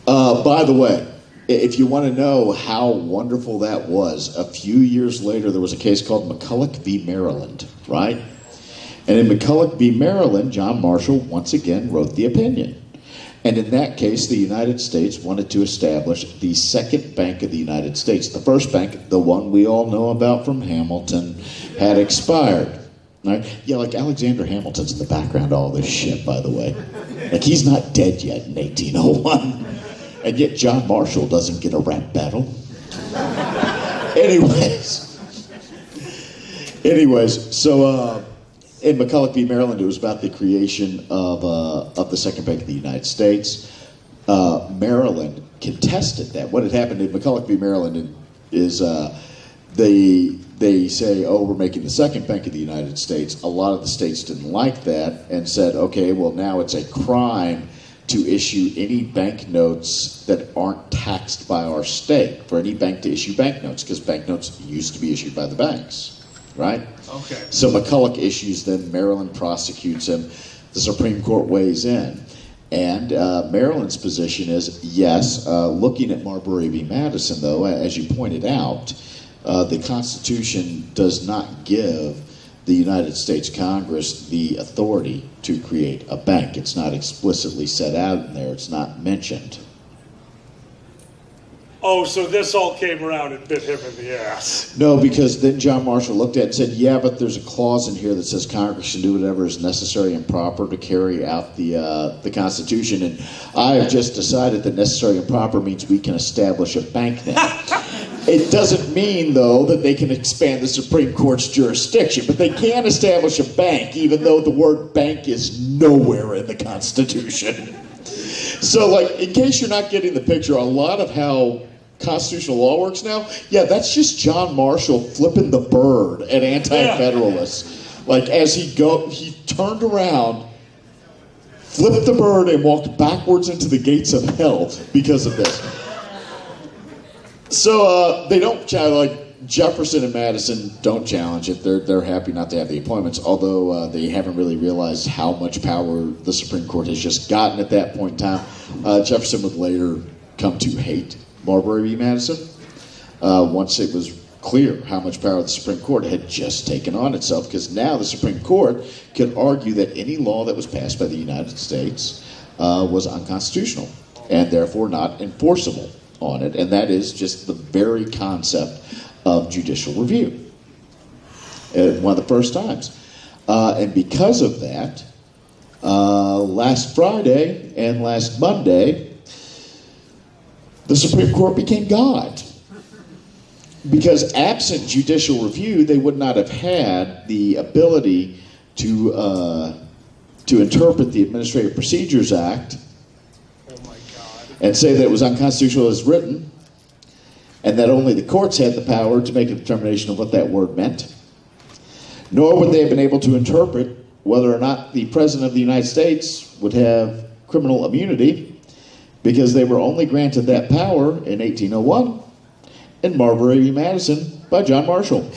By the way, if you want to know how wonderful that was, a few years later there was a case called McCulloch v. Maryland, right? And in McCulloch v. Maryland, John Marshall once again wrote the opinion. And in that case, the United States wanted to establish the second bank of the United States. The first bank, the one we all know about from Hamilton, had expired. Right? Yeah, like Alexander Hamilton's in the background of all this shit, by the way. Like, he's not dead yet in 1801. And yet John Marshall doesn't get a rap battle. Anyways, so in McCulloch v. Maryland, it was about the creation of the second bank of the United States. Maryland contested that. What had happened in McCulloch v. Maryland is they say, oh, we're making the second bank of the United States. A lot of the states didn't like that and said, okay, well, now it's a crime to issue any banknotes that aren't taxed by our state, for any bank to issue banknotes, because banknotes used to be issued by the banks, right? Okay. So McCulloch issues them, Maryland prosecutes him, the Supreme Court weighs in. And Maryland's position is, yes, looking at Marbury v. Madison, though, as you pointed out, the Constitution does not give the United States Congress the authority to create a bank. It's not explicitly set out in there. It's not mentioned. Oh, so this all came around and bit him in the ass. No, because then John Marshall looked at it and said, yeah, but there's a clause in here that says Congress can do whatever is necessary and proper to carry out the Constitution. And I have just decided that necessary and proper means we can establish a bank now. It doesn't mean, though, that they can expand the Supreme Court's jurisdiction, but they can establish a bank, even though the word bank is nowhere in the Constitution. So, like, in case you're not getting the picture, a lot of how constitutional law works now, yeah, that's just John Marshall flipping the bird at anti-federalists. Like, as he turned around, flipped the bird, and walked backwards into the gates of hell because of this. So they don't like Jefferson and Madison don't challenge it. They're happy not to have the appointments, although they haven't really realized how much power the Supreme Court has just gotten at that point in time. Jefferson would later come to hate Marbury v. Madison once it was clear how much power the Supreme Court had just taken on itself, because now the Supreme Court could argue that any law that was passed by the United States was unconstitutional and therefore not enforceable on it, and that is just the very concept of judicial review. One of the first times. And because of that, last Friday and last Monday, the Supreme Court became God. Because absent judicial review, they would not have had the ability to interpret the Administrative Procedures Act and say that it was unconstitutional as written, and that only the courts had the power to make a determination of what that word meant. Nor would they have been able to interpret whether or not the President of the United States would have criminal immunity, because they were only granted that power in 1801 in Marbury v. Madison by John Marshall.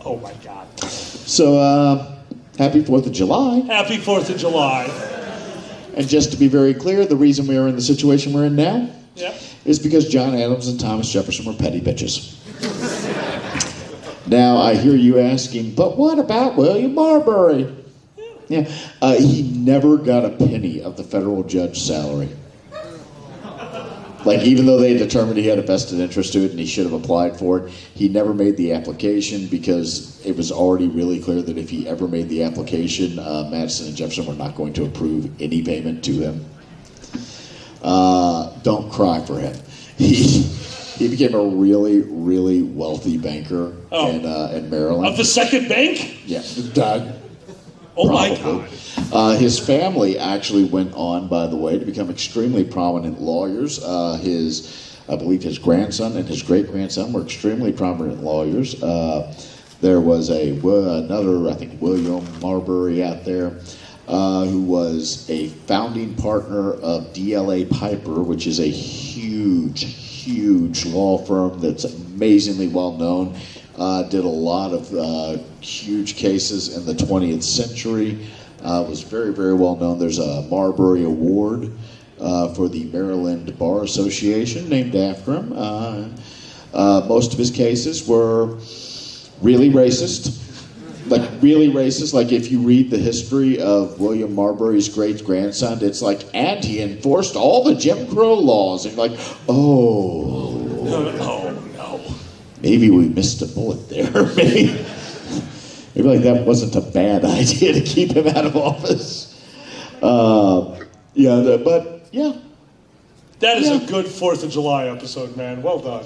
Oh my God. So, happy 4th of July. Happy 4th of July. And just to be very clear, the reason we are in the situation we're in now is because John Adams and Thomas Jefferson were petty bitches. Now, I hear you asking, but what about William Marbury? Yeah, he never got a penny of the federal judge's salary. Like, even though they determined he had a vested interest to it and he should have applied for it, he never made the application because it was already really clear that if he ever made the application, Madison and Jefferson were not going to approve any payment to him. Don't cry for him. He became a really, really wealthy banker in Maryland. Of the second bank? Yeah, Doug. Oh Probably. my God. His family actually went on, by the way, to become extremely prominent lawyers. I believe his grandson and his great-grandson were extremely prominent lawyers. There was another, I think, William Marbury out there, who was a founding partner of DLA Piper, which is a huge law firm that's amazingly well known. Did a lot of huge cases in the 20th century. Was very, very well known. There's a Marbury Award for the Maryland Bar Association named after him. Most of his cases were really racist. like really racist. Like if you read the history of William Marbury's great-grandson, it's like, and he enforced all the Jim Crow laws. And you're like, oh, No. maybe we missed a bullet there. Maybe like that wasn't a bad idea to keep him out of office. But yeah. That is a good 4th of July episode, man. Well done.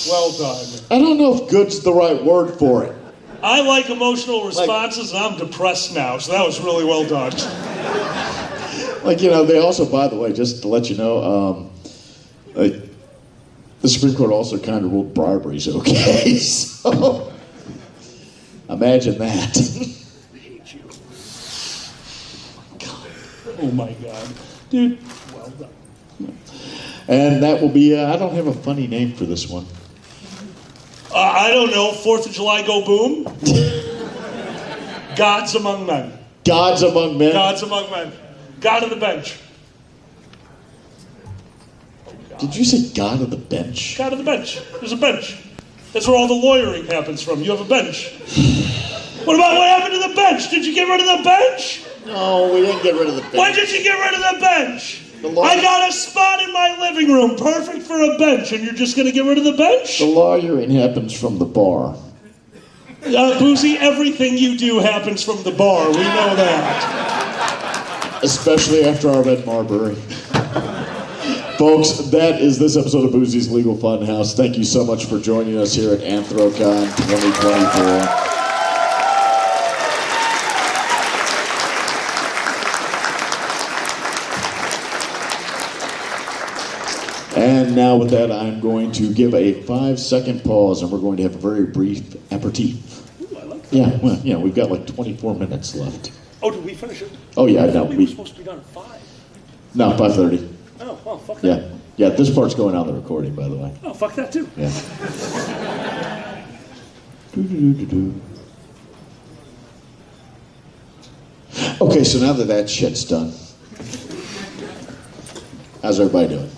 Well done. I don't know if good's the right word for it. I like emotional responses, and I'm depressed now, so that was really well done. Like, they also, by the way, just to let you know, the Supreme Court also kind of ruled bribery's okay. So, imagine that. I hate you. Oh my God. Dude, well done. And that will be, I don't have a funny name for this one. I don't know, 4th of July go boom? Gods among men. Gods among men. Gods among men. God of the bench. Did you say God of the bench? God of the bench. There's a bench. That's where all the lawyering happens from. You have a bench. What happened to the bench? Did you get rid of the bench? No, we didn't get rid of the bench. When did you get rid of the bench? The I got a spot in my living room, perfect for a bench, and you're just going to get rid of the bench? The lawyering happens from the bar. Boozy, everything you do happens from the bar. We know that. Especially after our Red Marbury. Folks, that is this episode of Boozy's Legal Funhouse. Thank you so much for joining us here at Anthrocon 2024. And now with that, I'm going to give a 5-second pause, and we're going to have a very brief aperitif. Ooh, I like that. Yeah, we've got like 24 minutes left. Oh, did we finish it? Oh yeah, I no, thought we were supposed to be done at 5. No, 5:30. Oh, well, fuck that. Yeah, this part's going on the recording, by the way. Oh, fuck that too. Yeah. Do-do-do-do-do. Okay, so now that shit's done, how's everybody doing?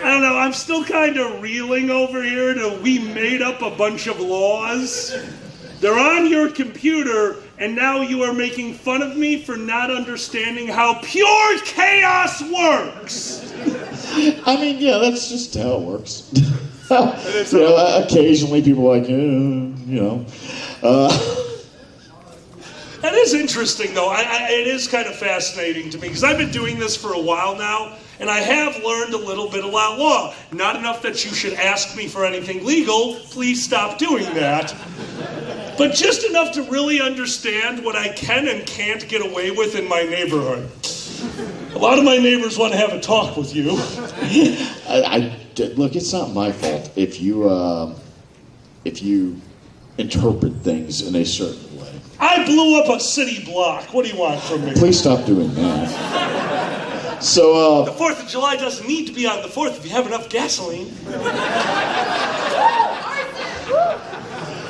I don't know, I'm still kind of reeling over here to we made up a bunch of laws. They're on your computer, and now you are making fun of me for not understanding how pure chaos works. I mean, yeah, that's just how it works. Occasionally people are like, That is interesting, though. It is kind of fascinating to me, because I've been doing this for a while now, and I have learned a little bit about law. Not enough that you should ask me for anything legal. Please stop doing that. But just enough to really understand what I can and can't get away with in my neighborhood. A lot of my neighbors want to have a talk with you. Look, it's not my fault if you interpret things in a certain way. I blew up a city block. What do you want from me? Please stop doing that. So, The 4th of July doesn't need to be on the 4th if you have enough gasoline.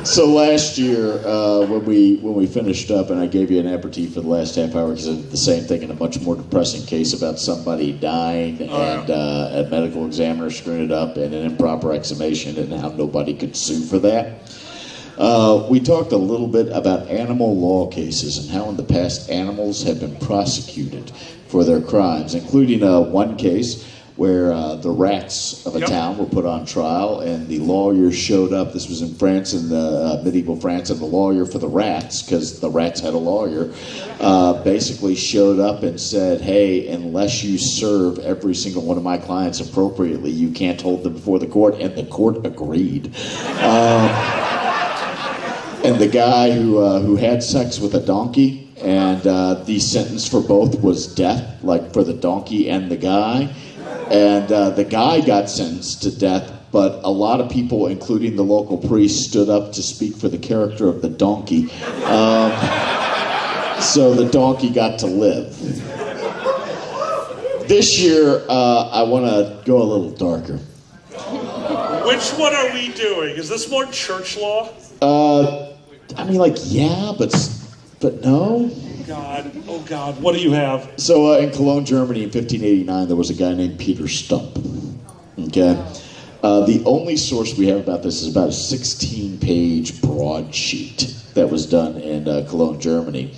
So last year, when we finished up, and I gave you an aperitif for the last half hour because I did the same thing in a much more depressing case about somebody dying and a medical examiner screwing it up and an improper exhumation and how nobody could sue for that. We talked a little bit about animal law cases and how in the past animals have been prosecuted for their crimes, including one case where the rats of a town were put on trial, and the lawyer showed up. This was in France, in the medieval France, and the lawyer for the rats, because the rats had a lawyer, basically showed up and said, hey, unless you serve every single one of my clients appropriately, you can't hold them before the court, and the court agreed. And the guy who had sex with a donkey, and the sentence for both was death, like for the donkey and the guy. And the guy got sentenced to death, but a lot of people, including the local priest, stood up to speak for the character of the donkey. So the donkey got to live. This year, I want to go a little darker. Which one are we doing? Is this more church law? I mean, like, yeah, but no. Oh God, what do you have? So in Cologne, Germany in 1589, there was a guy named Peter Stump. Okay? The only source we have about this is about a 16-page broadsheet that was done in Cologne, Germany,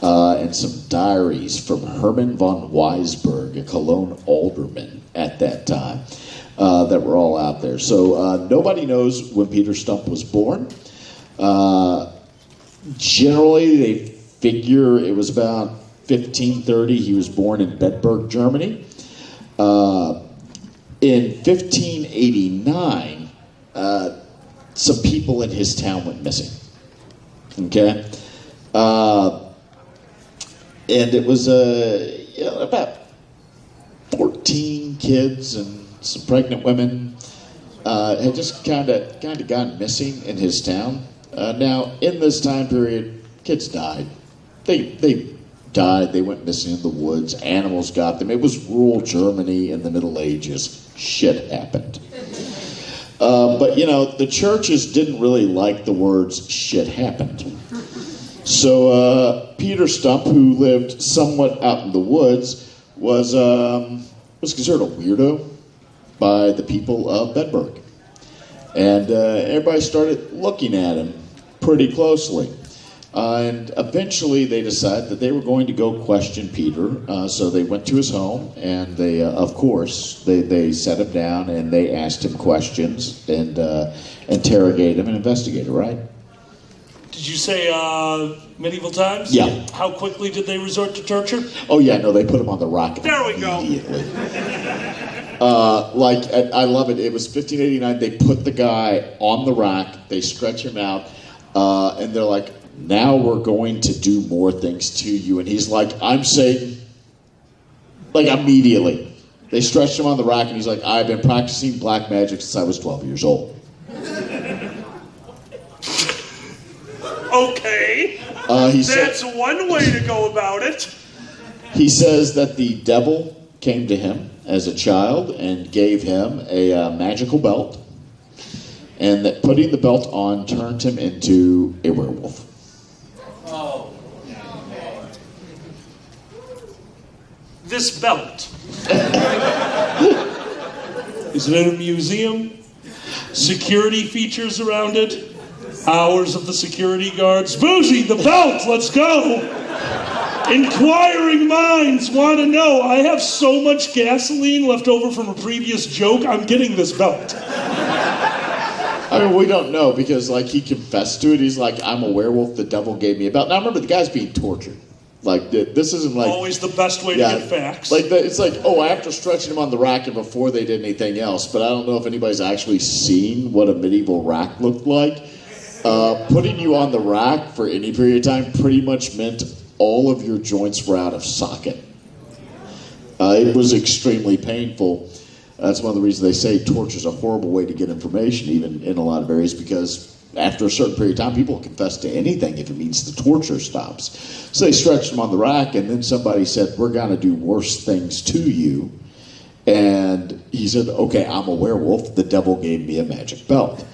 and some diaries from Hermann von Weisberg, a Cologne alderman at that time, that were all out there. So nobody knows when Peter Stump was born. Generally, they figure it was about 1530. He was born in Bedburg, Germany. In 1589, some people in his town went missing. Okay? And it was about 14 kids and some pregnant women had just kind of gone missing in his town. Now, in this time period, kids died. They died. They went missing in the woods. Animals got them. It was rural Germany in the Middle Ages. Shit happened. But, the churches didn't really like the words shit happened. So Peter Stump, who lived somewhat out in the woods, was considered a weirdo by the people of Bedburg. And everybody started looking at him pretty closely. And eventually they decided that they were going to go question Peter. So they went to his home, and they, of course, they set him down and they asked him questions and interrogated him and investigated, right? Did you say medieval times? Yeah. How quickly did they resort to torture? Oh, yeah, no, they put him on the rock There we go. immediately. I love it. It was 1589. They put the guy on the rack. They stretch him out. And they're like, now we're going to do more things to you. And he's like, I'm Satan. Like, immediately. They stretched him on the rack, and he's like, I've been practicing black magic since I was 12 years old. Okay. That's one way to go about it. He says that the devil came to him as a child and gave him a magical belt, and that putting the belt on turned him into a werewolf. Oh. This belt. Is it in a museum? Security features around it? Hours of the security guards. Bougie, the belt, let's go! Inquiring minds want to know. I have so much gasoline left over from a previous joke, I'm getting this belt. I mean, we don't know because, he confessed to it. He's like, I'm a werewolf, the devil gave me a belt. Now, remember, the guy's being tortured. This isn't always the best way to get facts. It's like, after stretching him on the rack and before they did anything else, but I don't know if anybody's actually seen what a medieval rack looked like. Putting you on the rack for any period of time pretty much meant all of your joints were out of socket. It was extremely painful. That's one of the reasons they say torture is a horrible way to get information, even in a lot of areas, because after a certain period of time, people confess to anything if it means the torture stops. So they stretched him on the rack, and then somebody said, we're going to do worse things to you. And he said, okay, I'm a werewolf. The devil gave me a magic belt.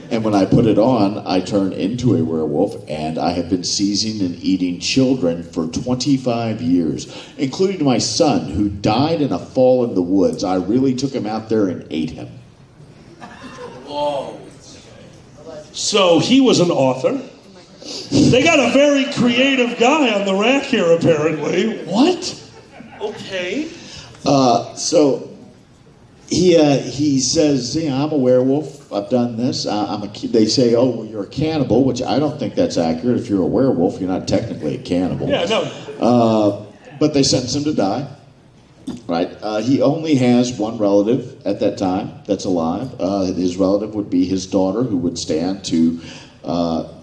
And when I put it on, I turned into a werewolf, and I have been seizing and eating children for 25 years, including my son, who died in a fall in the woods. I really took him out there and ate him. Whoa. So he was an author. They got a very creative guy on the rack here, apparently. What? Okay. So he says, I'm a werewolf. I've done this. They say, oh, well, you're a cannibal, which I don't think that's accurate. If you're a werewolf, you're not technically a cannibal. Yeah, no. But they sentence him to die. Right? He only has one relative at that time that's alive. His relative would be his daughter, who would stand to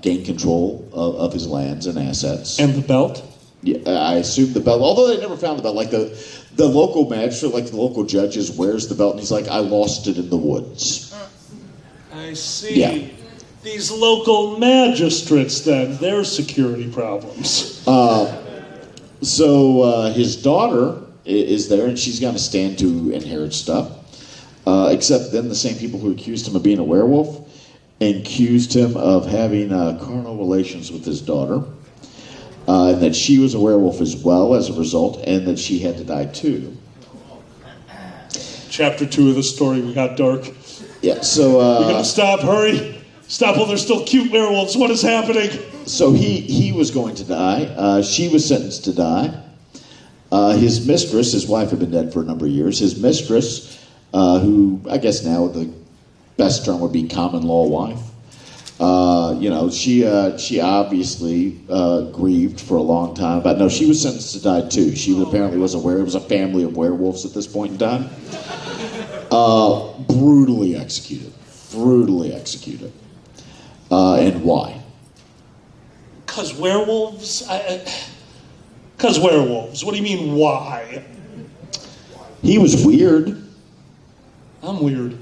gain control of his lands and assets. And the belt? Yeah, I assume the belt. Although they never found the belt. Like the local magistrate, like the local judges, wears the belt, and he's like, I lost it in the woods. I see. Yeah. These local magistrates, then, their security problems. So his daughter is there, and she's going to stand to inherit stuff. Except then the same people who accused him of being a werewolf accused him of having carnal relations with his daughter. And that she was a werewolf as well as a result, and that she had to die too. Chapter 2 of the story, we got dark. Yeah, so You're gonna stop, hurry. Stop while they're still cute werewolves. What is happening? so he was going to die. She was sentenced to die. His mistress, his wife had been dead for a number of years. His mistress, who I guess now the best term would be common law wife. She obviously grieved for a long time. But no, she was sentenced to die too. She apparently was aware it was a family of werewolves at this point in time. Brutally executed. And why? Because werewolves? Because werewolves. What do you mean, why? He was weird. I'm weird.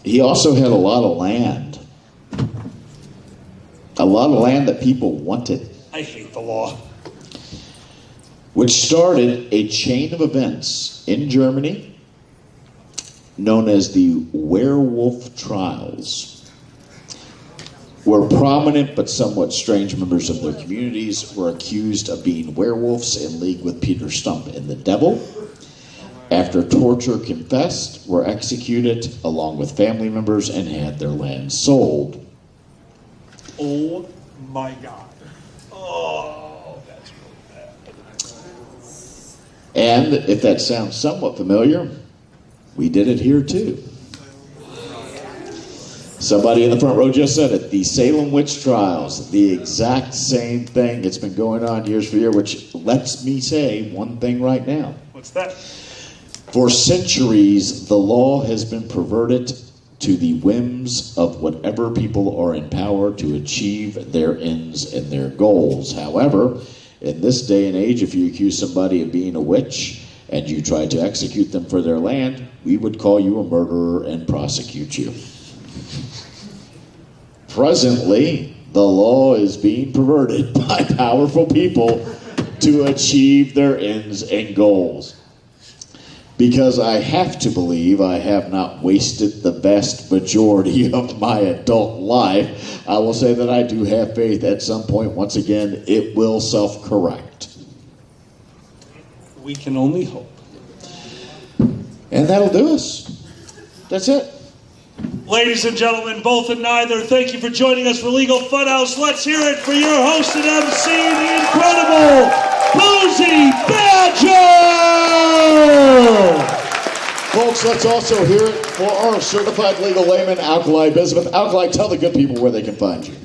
He also had a lot of land. A lot of land that people wanted. I hate the law. Which started a chain of events in Germany known as the Werewolf Trials, where prominent but somewhat strange members of their communities were accused of being werewolves in league with Peter Stump and the devil. After torture, confessed, were executed along with family members and had their land sold. Oh my God. Oh, that's really bad. And if that sounds somewhat familiar, we did it here too. Somebody in the front row just said it. The Salem Witch Trials, the exact same thing. It's been going on years for years, which lets me say one thing right now. What's that? For centuries, the law has been perverted to the whims of whatever people are in power to achieve their ends and their goals. However, in this day and age, if you accuse somebody of being a witch and you try to execute them for their land, we would call you a murderer and prosecute you. Presently, the law is being perverted by powerful people to achieve their ends and goals. Because I have to believe I have not wasted the vast majority of my adult life, I will say that I do have faith at some point, once again, it will self-correct. We can only hope. And that'll do us. That's it. Ladies and gentlemen, both and neither, thank you for joining us for Legal Funhouse. Let's hear it for your host and MC, the incredible Boozy Badger! Folks, let's also hear it for our certified legal layman, Alkali Bismuth. Alkali, tell the good people where they can find you.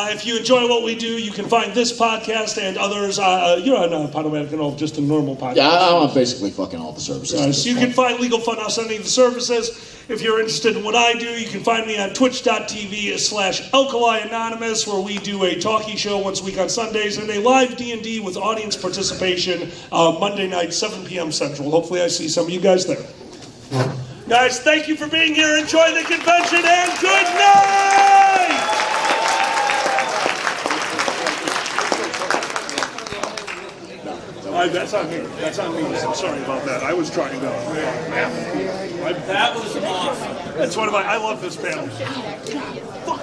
If you enjoy what we do, you can find this podcast and others. You're on Podomatic and all, just a normal podcast. Yeah, I'm basically fucking all the services. So you can find Legal Funhouse on any of the services. If you're interested in what I do, you can find me on twitch.tv/Alkali Anonymous, where we do a talkie show once a week on Sundays and a live D&D with audience participation Monday night, 7 p.m. Central. Hopefully I see some of you guys there. Guys, thank you for being here. Enjoy the convention and good night! That's on me. That's on me. I'm sorry about that. I was trying to. That was awesome. That's one of my. I love this panel. Fuck.